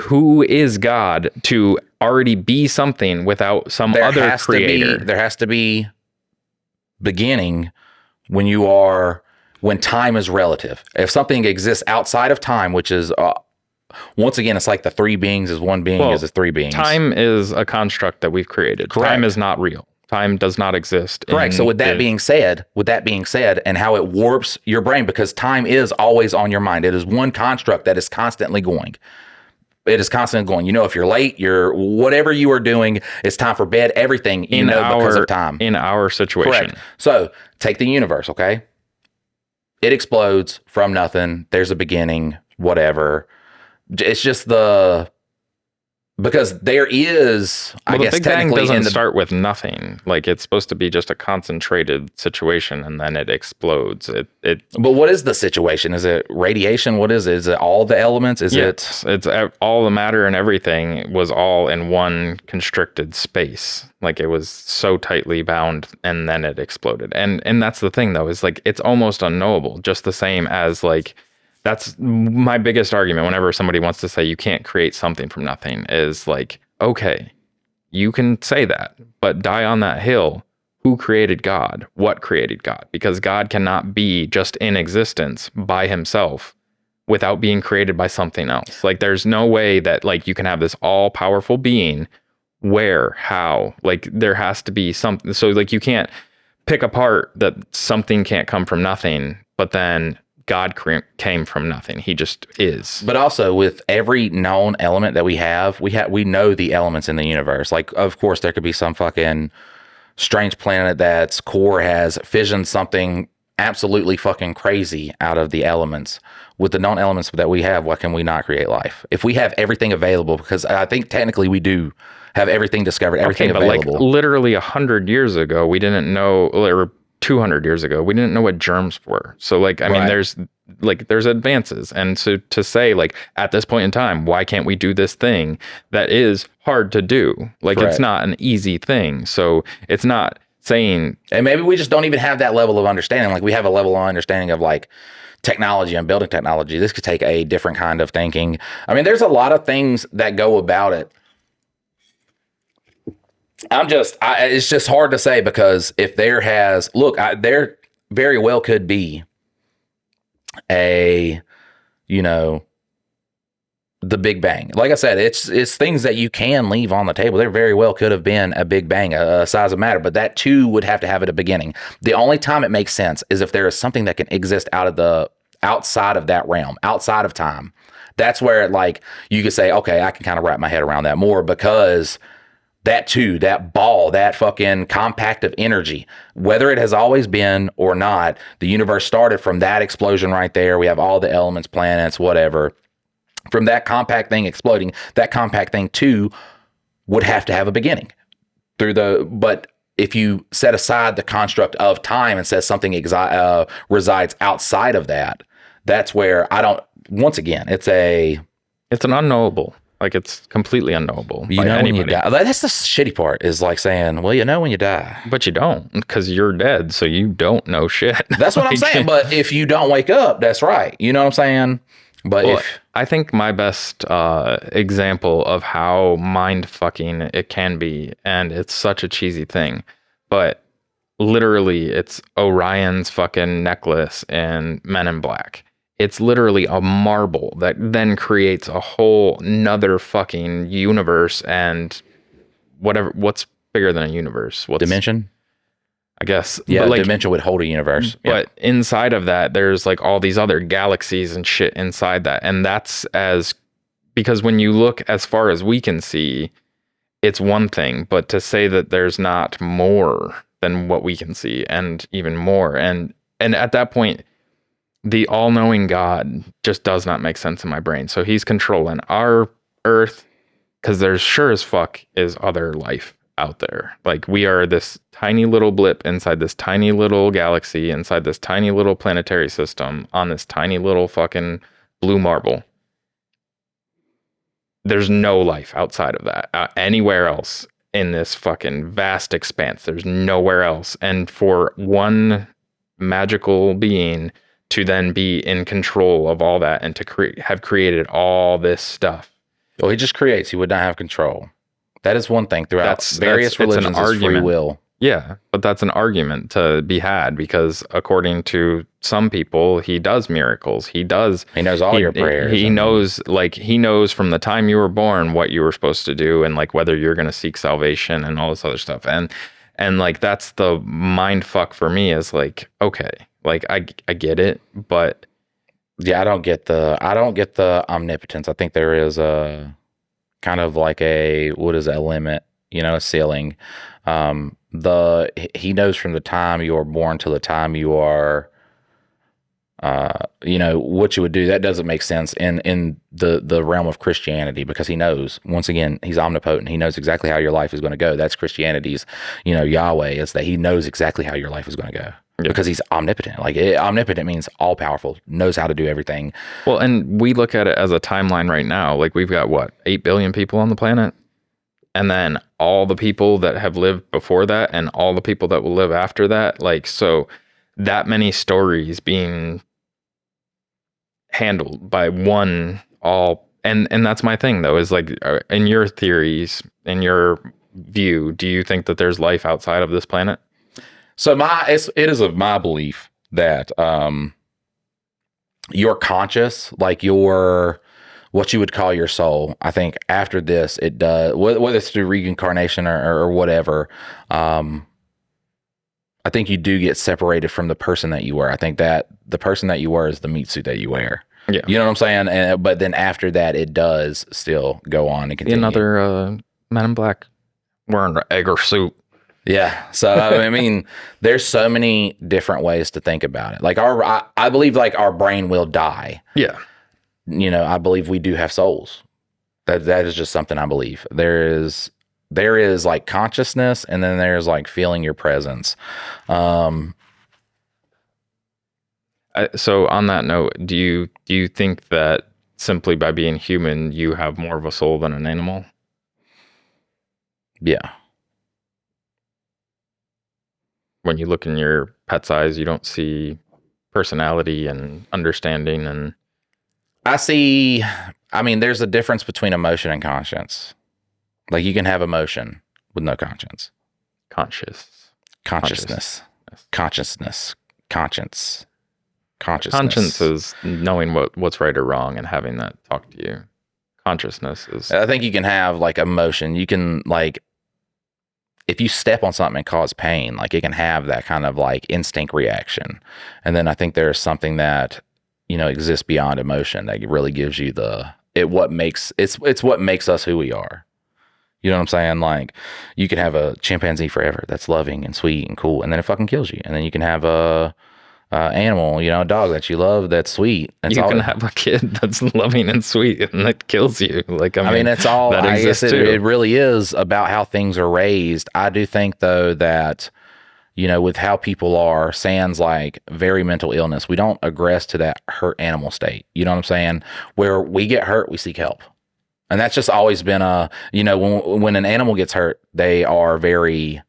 who is God to already be something without some other creator? There has to be beginning when time is relative. If something exists outside of time, which is once again, it's like the three beings is one being is three beings. Time is a construct that we've created. Correct. Time is not real. Time does not exist. Correct. So with that being said, and how it warps your brain, because time is always on your mind. It is one construct that is constantly going. It is constantly going. If you're late, whatever you are doing, it's time for bed, everything, because of time. In our situation. Correct. So take the universe, okay? It explodes from nothing. There's a beginning, whatever. It's just because there is, I guess, the Big Bang technically doesn't start with nothing. Like, it's supposed to be just a concentrated situation, and then it explodes. But what is the situation? Is it radiation? What is it? Is it all the elements? It's all the matter and everything was all in one constricted space. Like, it was so tightly bound, and then it exploded. And that's the thing, though, is like, it's almost unknowable. Just the same as like. That's my biggest argument whenever somebody wants to say you can't create something from nothing is like, okay, you can say that, but die on that hill. Who created God? What created God? Because God cannot be just in existence by himself without being created by something else. Like, there's no way that like you can have this all powerful being. Where, how, like there has to be something. So like you can't pick apart that something can't come from nothing, but then God came from nothing. He just is. But also with every known element that we know the elements in the universe. Like, of course, there could be some fucking strange planet that's core has fissioned something absolutely fucking crazy out of the elements. With the known elements that we have, why can we not create life? If we have everything available, because I think technically we do have everything discovered, everything available. Like literally 100 years ago, we didn't know, or 200 years ago, we didn't know what germs were. So like, I mean, there's advances. And so to say like at this point in time, why can't we do this thing that is hard to do? Like, Correct. It's not an easy thing. So it's not saying, and maybe we just don't even have that level of understanding. Like, we have a level of understanding of like technology and building technology. This could take a different kind of thinking. I mean, there's a lot of things that go about it. It's just hard to say, because if there very well could be the Big Bang. Like I said, it's things that you can leave on the table. There very well could have been a Big Bang, a size of matter, but that too would have to have at a beginning. The only time it makes sense is if there is something that can exist outside of that realm, outside of time. That's where like you could say, okay, I can kind of wrap my head around that more, because that too, that ball, that fucking compact of energy, whether it has always been or not, the universe started from that explosion right there. We have all the elements, planets, whatever. From that compact thing exploding, that compact thing too would have to have a beginning. But if you set aside the construct of time and says something resides outside of that, that's where once again, it's an unknowable. Like, it's completely unknowable. When you die. That's the shitty part, is like saying, well, when you die. But you don't, because you're dead, so you don't know shit. That's what I'm saying. But if you don't wake up, that's right. You know what I'm saying? But I think my best example of how mind-fucking it can be, and it's such a cheesy thing, but literally it's Orion's fucking necklace in Men in Black. It's literally a marble that then creates a whole nother fucking universe and whatever. What's bigger than a universe? Dimension? I guess. Yeah, But like, dimension would hold a universe. but inside of that, there's like all these other galaxies and shit inside that. And that's because when you look as far as we can see, it's one thing, but to say that there's not more than what we can see and even more. And at that point, the all-knowing God just does not make sense in my brain. So he's controlling our earth because there's sure as fuck is other life out there. Like we are this tiny little blip inside this tiny little galaxy, inside this tiny little planetary system on this tiny little fucking blue marble. There's no life outside of that anywhere else in this fucking vast expanse. There's nowhere else. And for one magical being to then be in control of all that and to have created all this stuff. Well, he just creates. He would not have control. That is one thing throughout various religions is free will. Yeah, but that's an argument to be had because according to some people, he does miracles. He knows all your prayers. He knows from the time you were born what you were supposed to do and like whether you're going to seek salvation and all this other stuff. And like that's the mind fuck for me is like, okay, like I get it, but yeah, I don't get the omnipotence. I think there is a kind of like a limit, a ceiling. He knows from the time you are born till the time you are, what you would do. That doesn't make sense in the realm of Christianity because he knows, once again, he's omnipotent. He knows exactly how your life is going to go. That's Christianity's, Yahweh is that he knows exactly how your life is going to go. Yeah. Because he's omnipotent. Like omnipotent means all powerful, knows how to do everything. Well, and we look at it as a timeline right now. Like we've got 8 billion people on the planet. And then all the people that have lived before that and all the people that will live after that. Like, so that many stories being handled by one and that's my thing though, is like in your theories, in your view, do you think that there's life outside of this planet? So it is of my belief that your conscious, like what you would call your soul, I think after this it does, whether it's through reincarnation or whatever, I think you do get separated from the person that you were. I think that the person that you were is the meat suit that you wear. Yeah. You know what I'm saying? But then after that, it does still go on and continue. Another Man in Black wearing an egg or suit. Yeah. So, I mean, there's so many different ways to think about it. Like I believe like our brain will die. Yeah. I believe we do have souls. That is just something I believe. There is like consciousness and then there's like feeling your presence. So on that note, do you think that simply by being human, you have more of a soul than an animal? Yeah. When you look in your pet's eyes, you don't see personality and understanding and... there's a difference between emotion and conscience. Like you can have emotion with no conscience. Consciousness. Conscience. Consciousness. Conscience is knowing what's right or wrong and having that talk to you. Consciousness is... I think you can have like emotion. You can like, if you step on something and cause pain, like it can have that kind of like instinct reaction. And then I think there's something that, exists beyond emotion that really gives you what makes us who we are. You know what I'm saying? Like you can have a chimpanzee forever that's loving and sweet and cool, and then it fucking kills you. And then you can have a animal, a dog that you love that's sweet. You can have a kid that's loving and sweet and that kills you. Like it's all. That I guess too. It really is about how things are raised. I do think though that with how people are, sans like very mental illness, we don't aggress to that hurt animal state. You know what I'm saying? Where we get hurt, we seek help. And that's just always been when an animal gets hurt, they are very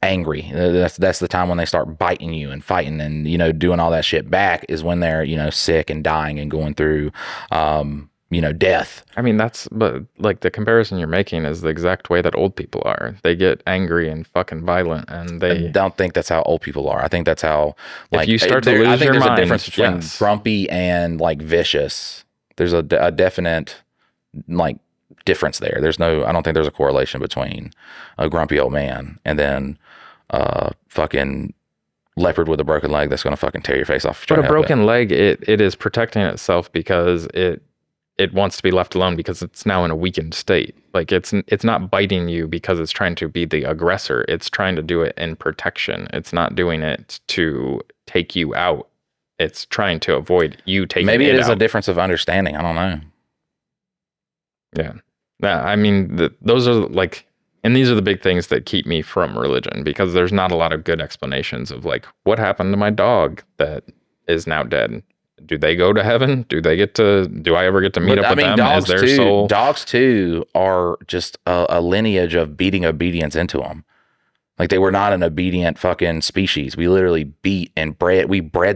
angry. That's the time when they start biting you and fighting and, doing all that shit back is when they're, sick and dying and going through, death. But like the comparison you're making is the exact way that old people are. They get angry and fucking violent and I don't think that's how old people are. I think that's how, like, if you start to lose your mind. I think there's a difference between grumpy and like vicious. There's a definite like difference there. I don't think there's a correlation between a grumpy old man and then fucking leopard with a broken leg that's going to fucking tear your face off. But a broken leg, it is protecting itself because it wants to be left alone because it's now in a weakened state. Like it's not biting you because it's trying to be the aggressor. It's trying to do it in protection. It's not doing it to take you out. It's trying to avoid you taking it out. Maybe it is a difference of understanding. I don't know. Yeah. I mean, those are like, and these are the big things that keep me from religion, because there's not a lot of good explanations of like, what happened to my dog that is now dead? Do they go to heaven? Do I ever get to meet up with them as their soul? Dogs too are just a lineage of beating obedience into them. Like they were not an obedient fucking species. We literally beat and bred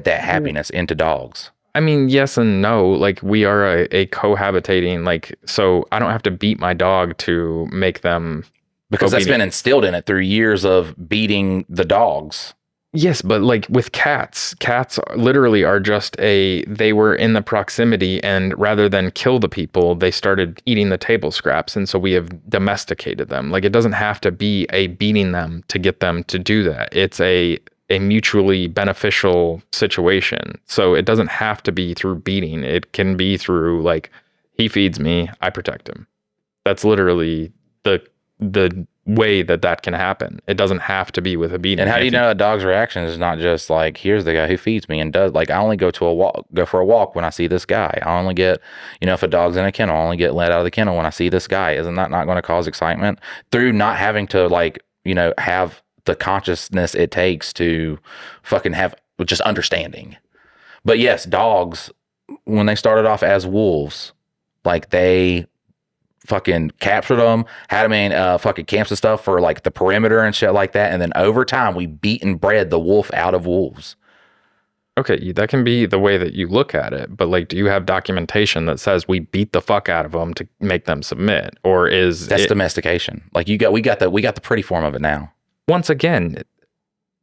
that happiness into dogs. I mean, yes and no. Like we are a cohabitating, like, so I don't have to beat my dog to make them because obedient. That's been instilled in it through years of beating the dogs. Yes, but like with cats literally are just they were in the proximity, and rather than kill the people, they started eating the table scraps. And so we have domesticated them. Like it doesn't have to be a beating them to get them to do that. It's a mutually beneficial situation. So it doesn't have to be through beating. It can be through like, he feeds me, I protect him. That's literally the way that can happen. It doesn't have to be with a beating. And how do you know a dog's reaction is not just like, here's the guy who feeds me and does, like, I only go for a walk when I see this guy. I only get, if a dog's in a kennel, I only get let out of the kennel when I see this guy. Isn't that not going to cause excitement through not having to have the consciousness it takes to fucking have just understanding? But yes, dogs, when they started off as wolves, like they fucking captured them, had them in fucking camps and stuff for like the perimeter and shit like that. And then over time, we beat and bred the wolf out of wolves. Okay, that can be the way that you look at it, but like, do you have documentation that says we beat the fuck out of them to make them submit, or is that's domestication? Like we got the pretty form of it now. Once again,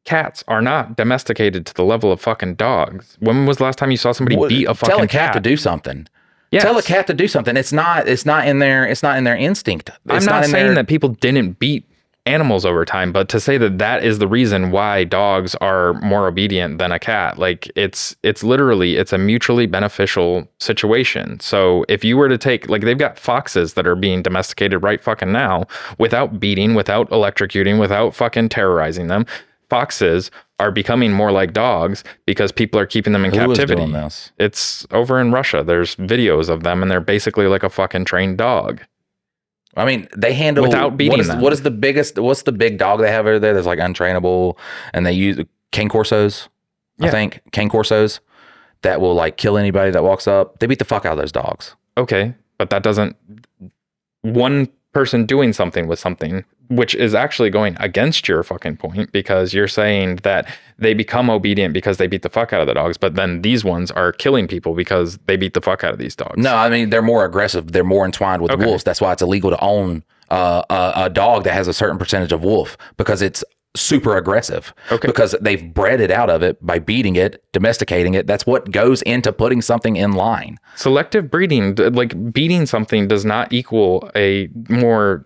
cats are not domesticated to the level of fucking dogs. When was the last time you saw somebody beat a fucking cat? Tell a cat to do something. Yes. Tell a cat to do something. It's not in their instinct. I'm not saying that people didn't beat animals over time, but to say that is the reason why dogs are more obedient than a cat, like it's literally, it's a mutually beneficial situation. So if you were to take, like, they've got foxes that are being domesticated right fucking now without beating, without electrocuting, without fucking terrorizing them. Foxes are becoming more like dogs because people are keeping them in captivity. Who is doing this? It's over in Russia. There's videos of them and they're basically like a fucking trained dog. I mean, they handle without beating them. What's the big dog they have over there that's like untrainable, and they use cane corsos? Yeah. I think cane corsos that will like kill anybody that walks up. They beat the fuck out of those dogs. Okay, but that doesn't, one person doing something with something, which is actually going against your fucking point, because you're saying that they become obedient because they beat the fuck out of the dogs, but then these ones are killing people because they beat the fuck out of these dogs. No, I mean, they're more aggressive. They're more entwined with wolves. That's why it's illegal to own a dog that has a certain percentage of wolf, because it's super aggressive. Okay. Because they've bred it out of it by beating it, domesticating it. That's what goes into putting something in line. Selective breeding, like beating something, does not equal a more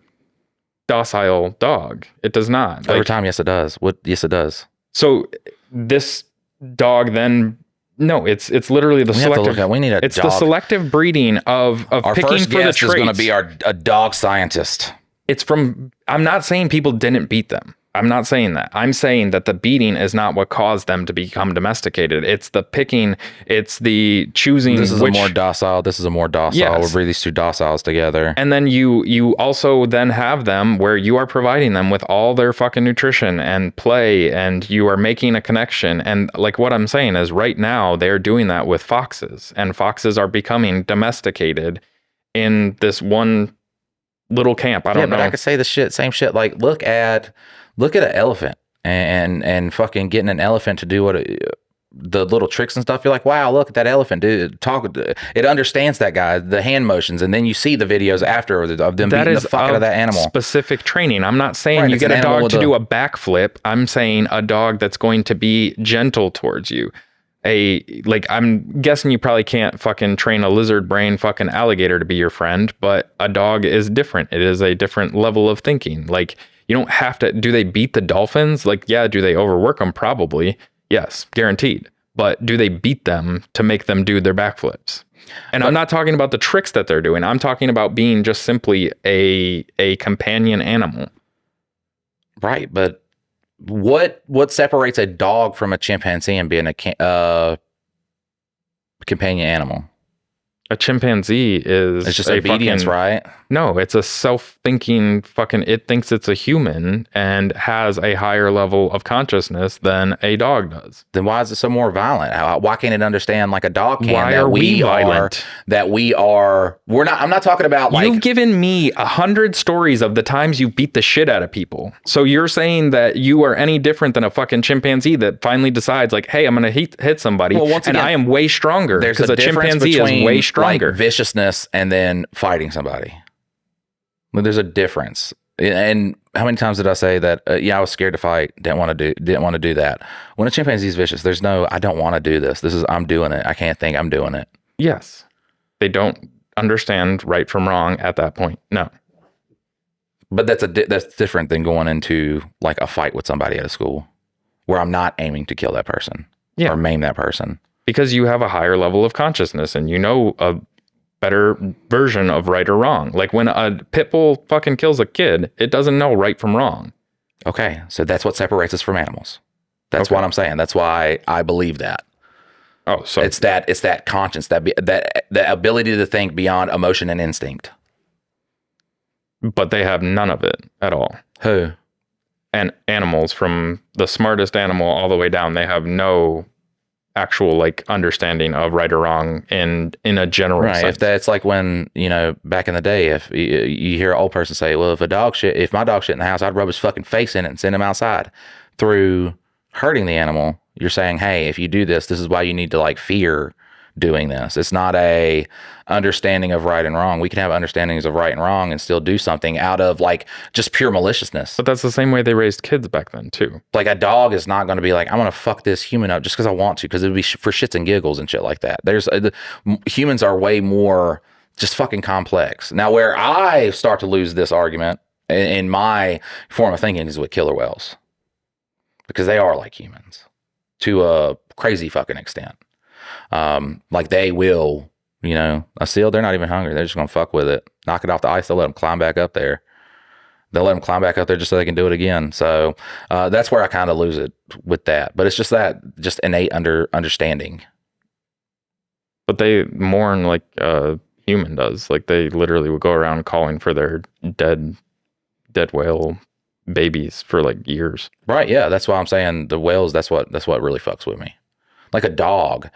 docile dog. It does not. Over time, yes, it does. Yes, it does. So this dog then, no, it's literally the selective. It's the selective breeding of our picking first for the guest traits. is going to be a dog scientist. I'm not saying people didn't beat them. I'm not saying that. I'm saying that the beating is not what caused them to become domesticated. It's the picking. It's the choosing. This is a more docile. This is a more docile. Yes. We'll breed these two dociles together. And then you also then have them where you are providing them with all their fucking nutrition and play, and you are making a connection. And like what I'm saying is right now they're doing that with foxes, and foxes are becoming domesticated in this one little camp. I don't know. But I could say the same shit. Like look at an elephant and fucking getting an elephant to do the little tricks and stuff. You're like, wow, look at that elephant, dude. It understands that guy, the hand motions, and then you see the videos after of them beating the fuck out of that animal. Specific training. I'm not saying you get a dog to do a backflip. I'm saying a dog that's going to be gentle towards you. I'm guessing you probably can't fucking train a lizard brain fucking alligator to be your friend, but a dog is different. It is a different level of thinking. Like, you don't have to, do they beat the dolphins? Like, yeah, do they overwork them? Probably. Yes, guaranteed. But do they beat them to make them do their backflips? And I'm not talking about the tricks that they're doing. I'm talking about being just simply a companion animal. Right, but what separates a dog from a chimpanzee and being a companion animal? A chimpanzee is it's just obedience, right? No, it's a self-thinking fucking, it thinks it's a human and has a higher level of consciousness than a dog does. Then why is it so more violent? Why can't it understand like a dog can? Why are we violent? We're not, I'm not talking about like. You've given me 100 stories of the times you beat the shit out of people. So you're saying that you are any different than a fucking chimpanzee that finally decides like, hey, I'm going to hit somebody and I am way stronger because a chimpanzee is way stronger. Like viciousness and then fighting somebody. Well, there's a difference. And how many times did I say that? I was scared to fight. Didn't want to do that. When a chimpanzee is vicious, there's no, I don't want to do this. I'm doing it. I can't think I'm doing it. Yes. They don't understand right from wrong at that point. No. But that's different than going into like a fight with somebody at a school where I'm not aiming to kill that person or maim that person. Because you have a higher level of consciousness and you know a better version of right or wrong. Like when a pit bull fucking kills a kid, it doesn't know right from wrong. Okay, so that's what separates us from animals. That's what I'm saying. That's why I believe that. Oh, so it's that conscience, that ability to think beyond emotion and instinct. But they have none of it at all. Who? And animals, from the smartest animal all the way down, they have no actual like understanding of right or wrong in a general sense. If that's like when, back in the day, if you hear an old person say, well, if my dog shit in the house, I'd rub his fucking face in it and send him outside. Through hurting the animal, you're saying, hey, if you do this, this is why you need to like fear doing this. It's not a understanding of right and wrong. We can have understandings of right and wrong and still do something out of like just pure maliciousness. But that's the same way they raised kids back then too. Like a dog is not going to be like, I'm going to fuck this human up just because I want to, because it would be for shits and giggles and shit like that. Humans are way more just fucking complex. Now where I start to lose this argument in my form of thinking is with killer whales, because they are like humans to a crazy fucking extent. Like they will, a seal, they're not even hungry. They're just going to fuck with it, knock it off the ice. They'll let them climb back up there. Just so they can do it again. So, that's where I kind of lose it with that, but it's just innate understanding. But they mourn like a human does. Like they literally would go around calling for their dead whale babies for like years. Right. Yeah. That's why I'm saying the whales, that's what really fucks with me. Like a dog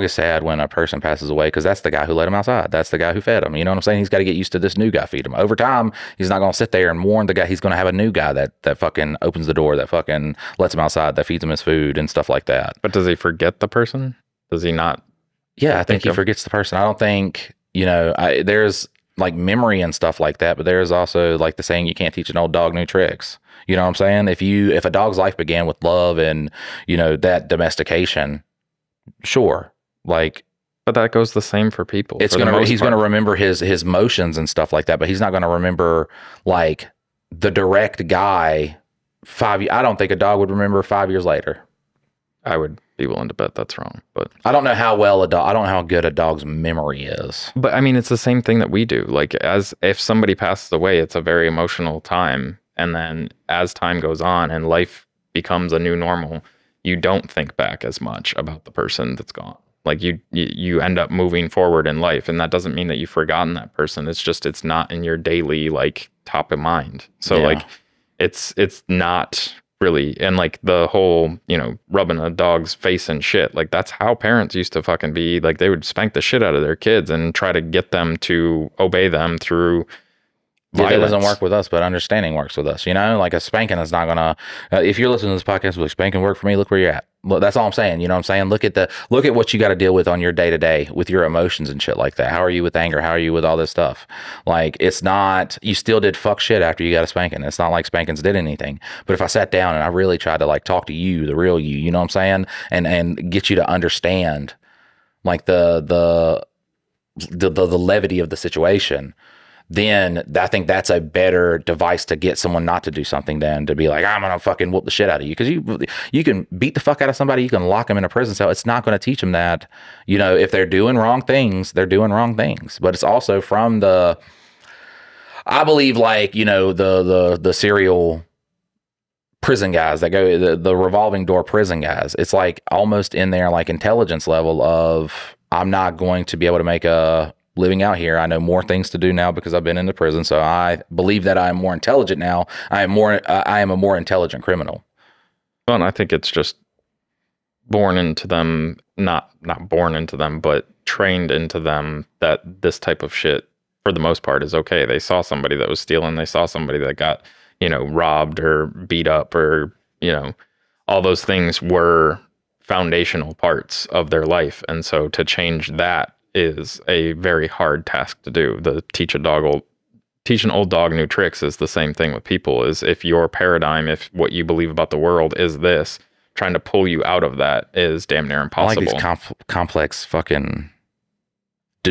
is sad when a person passes away because that's the guy who let him outside. That's the guy who fed him. You know what I'm saying? He's got to get used to this new guy feed him. Over time, he's not going to sit there and mourn the guy. He's going to have a new guy that fucking opens the door, that fucking lets him outside, that feeds him his food and stuff like that. But does he forget the person? Does he not? Yeah, I think he forgets the person. I don't think, there's like memory and stuff like that, but there's also like the saying, you can't teach an old dog new tricks. You know what I'm saying? If a dog's life began with love and, that domestication, sure. Like, but that goes the same for people. He's going to remember his motions and stuff like that, but he's not going to remember like the direct guy 5 years. I don't think a dog would remember 5 years later. I would be willing to bet that's wrong, but I don't know how good a dog's memory is. But I mean, it's the same thing that we do. Like as if somebody passes away, it's a very emotional time. And then as time goes on and life becomes a new normal, you don't think back as much about the person that's gone. Like you end up moving forward in life, and that doesn't mean that you've forgotten that person. It's just, it's not in your daily like top of mind. So like it's not really, and like the whole, rubbing a dog's face and shit, like that's how parents used to fucking be. Like they would spank the shit out of their kids and try to get them to obey them through violence. It doesn't work with us, but understanding works with us. Like a spanking is not gonna. If you're listening to this podcast, like spanking work for me, look where you're at. Well, that's all I'm saying. You know what I'm saying? Look at what you got to deal with on your day to day with your emotions and shit like that. How are you with anger? How are you with all this stuff? Like, it's not, you still did fuck shit after you got a spanking. It's not like spankings did anything. But if I sat down and I really tried to like talk to you, the real you know what I'm saying? And get you to understand like the levity of the situation, then I think that's a better device to get someone not to do something than to be like, I'm gonna fucking whoop the shit out of you. Because you can beat the fuck out of somebody, you can lock them in a prison cell. It's not going to teach them that, you know, if they're doing wrong things, they're doing wrong things. But it's also from I believe, like, you know, the serial prison guys that go, the revolving door prison guys. It's like almost in their like intelligence level of, I'm not going to be able to make a living out here. I know more things to do now because I've been in the prison. So I believe that I am more intelligent now. I am a more intelligent criminal. Well, and I think it's just born into them, not born into them, but trained into them that this type of shit, for the most part, is okay. They saw somebody that was stealing. They saw somebody that got, you know, robbed or beat up, or, you know, all those things were foundational parts of their life. And so to change that is a very hard task to do. The teach an old dog new tricks is the same thing with people. Is if your paradigm, if what you believe about the world is this, trying to pull you out of that is damn near impossible. I like these complex fucking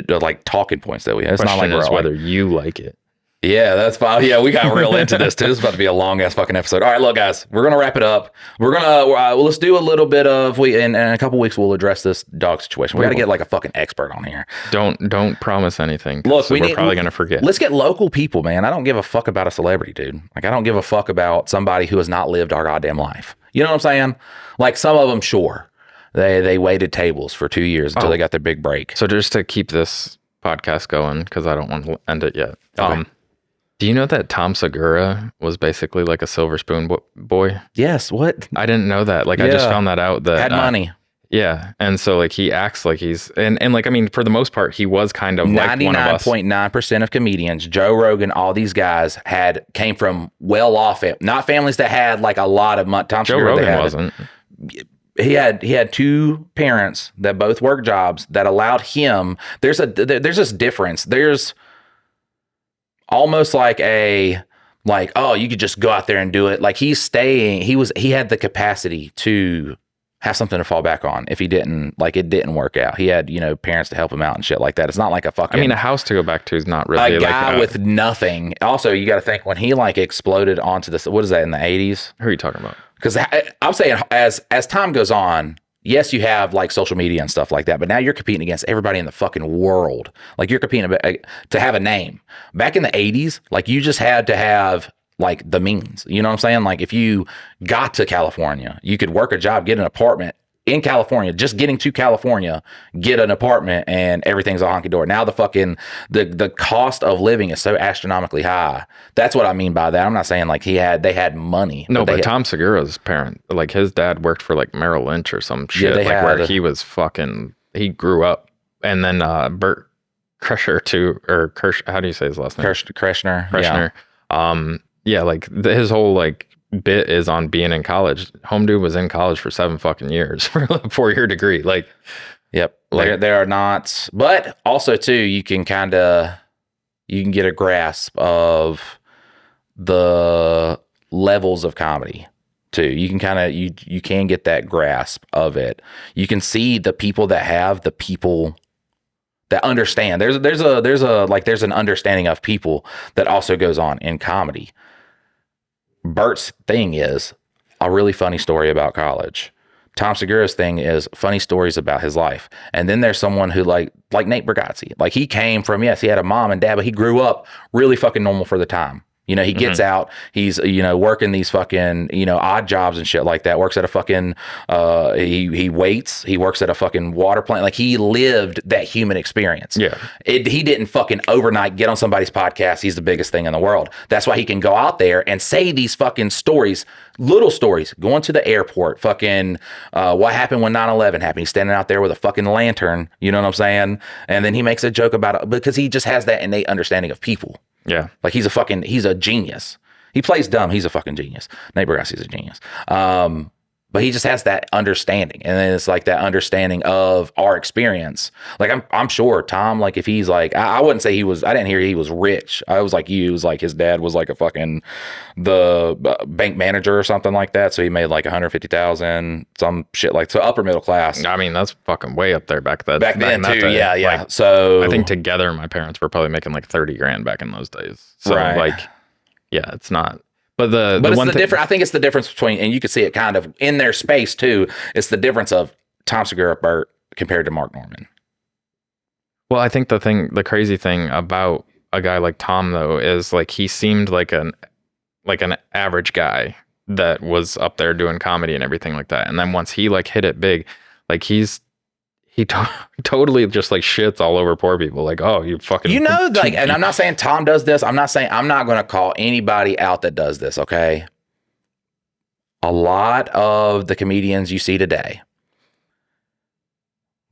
like talking points that we have. It's Question not like is whether you like it. Yeah, that's fine. Yeah, we got real into this too. This is about to be a long ass fucking episode. All right, look, guys, we're gonna wrap it up. We're gonna let's do a little bit of in a couple weeks we'll address this dog situation. We got to get like a fucking expert on here. Don't promise anything. Look, we're probably gonna forget. Let's get local people, man. I don't give a fuck about a celebrity, dude. Like, I don't give a fuck about somebody who has not lived our goddamn life. You know what I'm saying? Like, some of them, sure, they waited tables for 2 years until they got their big break. So just to keep this podcast going, because I don't want to end it yet. Okay. Do you know that Tom Segura was basically like a silver spoon boy? Yes. What? I didn't know that. Like, I just found that out. That had money. Yeah. And so like he acts like he's, and like, I mean, for the most part, he was kind of like one of us. 99.9% of comedians, Joe Rogan, all these guys came from well off it. Not families that had like a lot of money. Joe Rogan wasn't. He had two parents that both worked jobs that allowed him. There's this difference. There's almost like oh, you could just go out there and do it. Like, he had the capacity to have something to fall back on if it didn't work out. He had, you know, parents to help him out and shit like that. It's not like a fucking, I mean, a house to go back to is not really a guy with nothing. Also, you got to think when he like exploded onto this, what is that, in the 80s? Who are you talking about? Because I'm saying as time goes on, yes, you have like social media and stuff like that, but now you're competing against everybody in the fucking world. Like, you're competing to have a name. Back in the 80s, like, you just had to have like the means. You know what I'm saying? Like, if you got to California, you could work a job, get an apartment in California, just getting to California, get an apartment, and everything's a honky dory. Now the fucking the cost of living is so astronomically high. That's what I mean by that. I'm not saying like they had money. No, but Tom Segura's parent, like his dad worked for like Merrill Lynch or some shit, where he was he grew up. And then Bert Kreischer, how do you say his last name? Kreischer. Yeah, like his whole like bit is on being in college. Home dude was in college for 7 fucking years for a 4-year degree. Like, yep. Like, there are not, but also too, you can get a grasp of the levels of comedy too. You can you can get that grasp of it. You can see the people that have the people that understand. There's an understanding of people that also goes on in comedy. Bert's thing is a really funny story about college. Tom Segura's thing is funny stories about his life. And then there's someone who like Nate Bargatze. Like, he came from, yes, he had a mom and dad, but he grew up really fucking normal for the time. You know, he gets out, he's, you know, working these fucking, you know, odd jobs and shit like that. Works at a fucking, he waits, he works at a fucking water plant. Like, he lived that human experience. Yeah. He didn't fucking overnight get on somebody's podcast. He's the biggest thing in the world. That's why he can go out there and say these fucking stories, little stories, going to the airport, fucking, what happened when 9/11 happened. He's standing out there with a fucking lantern, you know what I'm saying? And then he makes a joke about it because he just has that innate understanding of people. Yeah. Like, he's a genius. He plays dumb. He's a fucking genius. Nate Bargatze's a genius. but he just has that understanding. And then it's like that understanding of our experience. Like I'm sure Tom, like if he's like, I wouldn't say I didn't hear he was rich. I was like, he was like, his dad was like a fucking bank manager or something like that. So he made like 150,000, some shit like, so upper middle class. I mean, that's fucking way up there back then. Back then too. Day. Yeah. Yeah. Like, so I think together my parents were probably making like 30 grand back in those days. So right. like, yeah, it's not. But it's the difference. I think it's the difference between, and you can see it kind of in their space too. It's the difference of Tom Segura Burt compared to Mark Norman. Well, I think the crazy thing about a guy like Tom though is like he seemed like an average guy that was up there doing comedy and everything like that. And then once he like hit it big, like he totally just like shits all over poor people. Like, oh, you fucking, like, and I'm not saying Tom does this. I'm not going to call anybody out that does this. Okay. A lot of the comedians you see today,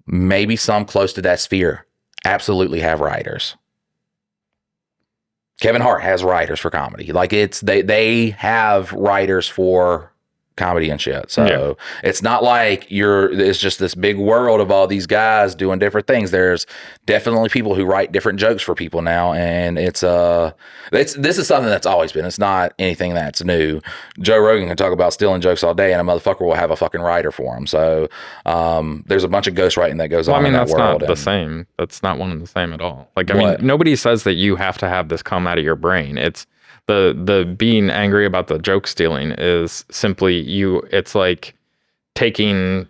maybe some close to that sphere, absolutely have writers. Kevin Hart has writers for comedy. Like they have writers for comedy and shit. So it's not like it's just this big world of all these guys doing different things. There's definitely people who write different jokes for people now. And this is something that's always been, it's not anything that's new. Joe Rogan can talk about stealing jokes all day and a motherfucker will have a fucking writer for him. So, there's a bunch of ghostwriting that goes on in that world. That's not the same. That's not one and the same at all. Like, I mean, nobody says that you have to have this come out of your brain. It's, the being angry about the joke stealing is simply it's like taking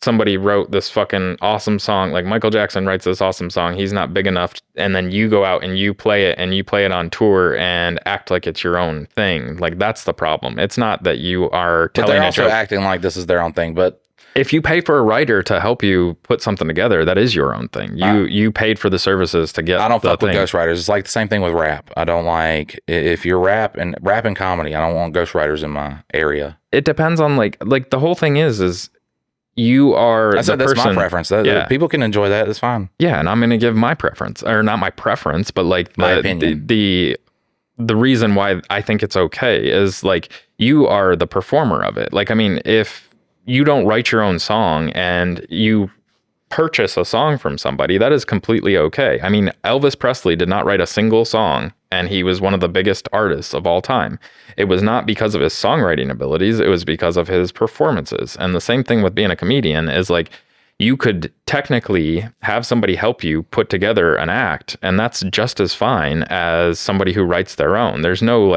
somebody wrote this fucking awesome song, like Michael Jackson writes this awesome song, he's not big enough, and then you go out and you play it on tour and act like it's your own thing. Like that's the problem. It's not that you are telling they're also acting like this is their own thing, but if you pay for a writer to help you put something together, that is your own thing. You paid for the services to get. I don't fuck with ghostwriters. It's like the same thing with rap. I don't like, if you're rap and comedy, I don't want ghostwriters in my area. It depends on like the whole thing is you are that's my preference. People can enjoy that. It's fine. Yeah, and I'm going to give my preference, or not my preference, but like my opinion. The reason why I think it's okay is like you are the performer of it. Like, I mean, if you don't write your own song and you purchase a song from somebody, that is completely okay. I mean, Elvis Presley did not write a single song, and he was one of the biggest artists of all time. It was not because of his songwriting abilities, it was because of his performances. And the same thing with being a comedian is like, you could technically have somebody help you put together an act, and that's just as fine as somebody who writes their own. There's no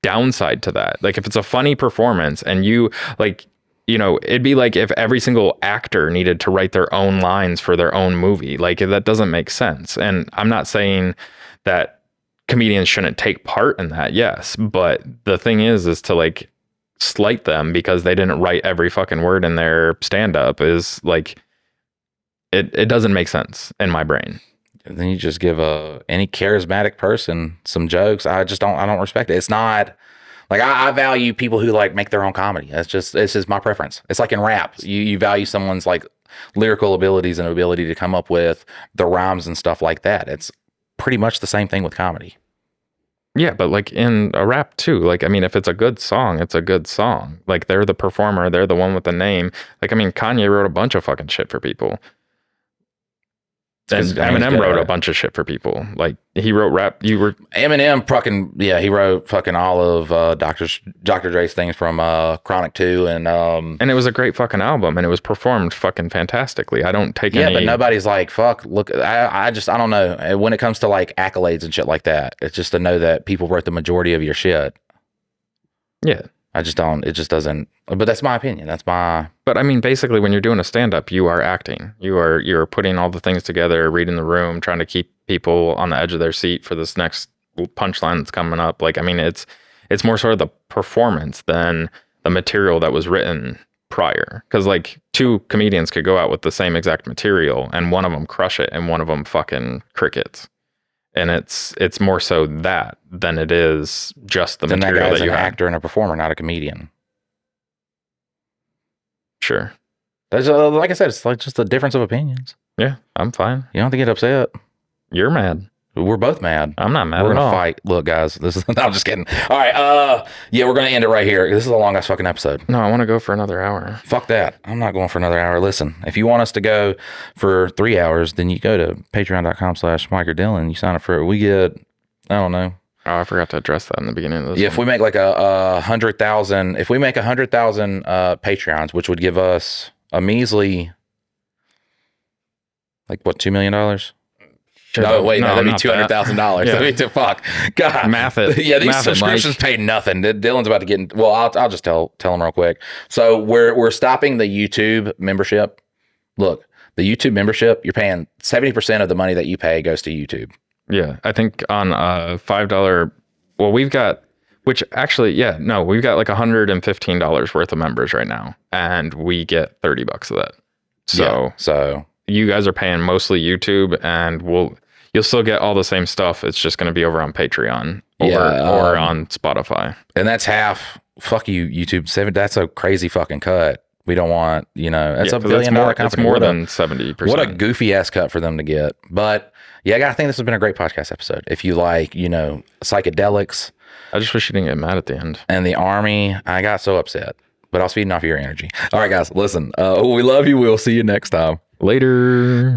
downside to that. Like if it's a funny performance and you like, you know, it'd be like if every single actor needed to write their own lines for their own movie. Like that doesn't make sense. And I'm not saying that comedians shouldn't take part in that. Yes. But the thing is to like slight them because they didn't write every fucking word in their stand-up is like, it doesn't make sense in my brain. And then you just give any charismatic person some jokes. I don't respect it. It's not like I value people who like make their own comedy. It's just my preference. It's like in rap, you value someone's like lyrical abilities and ability to come up with the rhymes and stuff like that. It's pretty much the same thing with comedy. Yeah, but like in a rap too. Like, I mean, if it's a good song, it's a good song. Like they're the performer, they're the one with the name. Like, I mean, Kanye wrote a bunch of fucking shit for people. And Eminem wrote a bunch of shit for people. Like he wrote rap. Eminem fucking he wrote fucking all of Dr. Dre's things from Chronic 2 and it was a great fucking album and it was performed fucking fantastically. I don't take any. But nobody's like fuck. Look, I don't know. When it comes to like accolades and shit like that, it's just to know that people wrote the majority of your shit. Yeah. I just don't, it just doesn't, but that's my opinion. But I mean, basically when you're doing a stand-up, you are acting. You're putting all the things together, reading the room, trying to keep people on the edge of their seat for this next punchline that's coming up. Like, I mean, it's more sort of the performance than the material that was written prior. Cause like two comedians could go out with the same exact material and one of them crush it and one of them fucking crickets. And it's more so that than it is just the material that you have. An actor and a performer, not a comedian. Sure. There's like I said, it's like just a difference of opinions. Yeah, I'm fine. You don't have to get upset. You're mad. We're both mad. I'm not mad We're at gonna all. fight. Look, guys, this is. No, I'm just kidding. All right. Yeah, we're gonna end it right here. This is a long ass fucking episode. No, I want to go for another hour. Fuck that. I'm not going for another hour. Listen, if you want us to go for 3 hours, then you go to patreon.com/MikeOrDillon. You sign up for it. We get, I don't know. Oh, I forgot to address that in the beginning of this. Yeah, if we make like a 100,000, if we make 100,000 Patreons, which would give us a measly, like what, $2 million? No, wait, no, that'd be $200,000. Yeah. That'd be fuck. God, Math it. Yeah, these Math it, subscriptions Mike. pay nothing. Dylan's about to get. Well, I'll just tell him real quick. So we're stopping the YouTube membership. Look, the YouTube membership, you're paying 70% of the money that you pay goes to YouTube. Yeah, I think on $5. Well, we've got, which actually, yeah, no, we've got like $115 worth of members right now, and we get $30 of that. So you guys are paying mostly YouTube, and you'll still get all the same stuff. It's just going to be over on Patreon or on Spotify. And that's half. Fuck you, YouTube. That's a crazy fucking cut. We don't want, that's $1 billion company. It's more than 70%. What a goofy ass cut for them to get. But yeah, I think this has been a great podcast episode. If you like, psychedelics. I just wish you didn't get mad at the end. And the army, I got so upset. But I was feeding off your energy. All right, guys, listen. We love you. We'll see you next time. Later.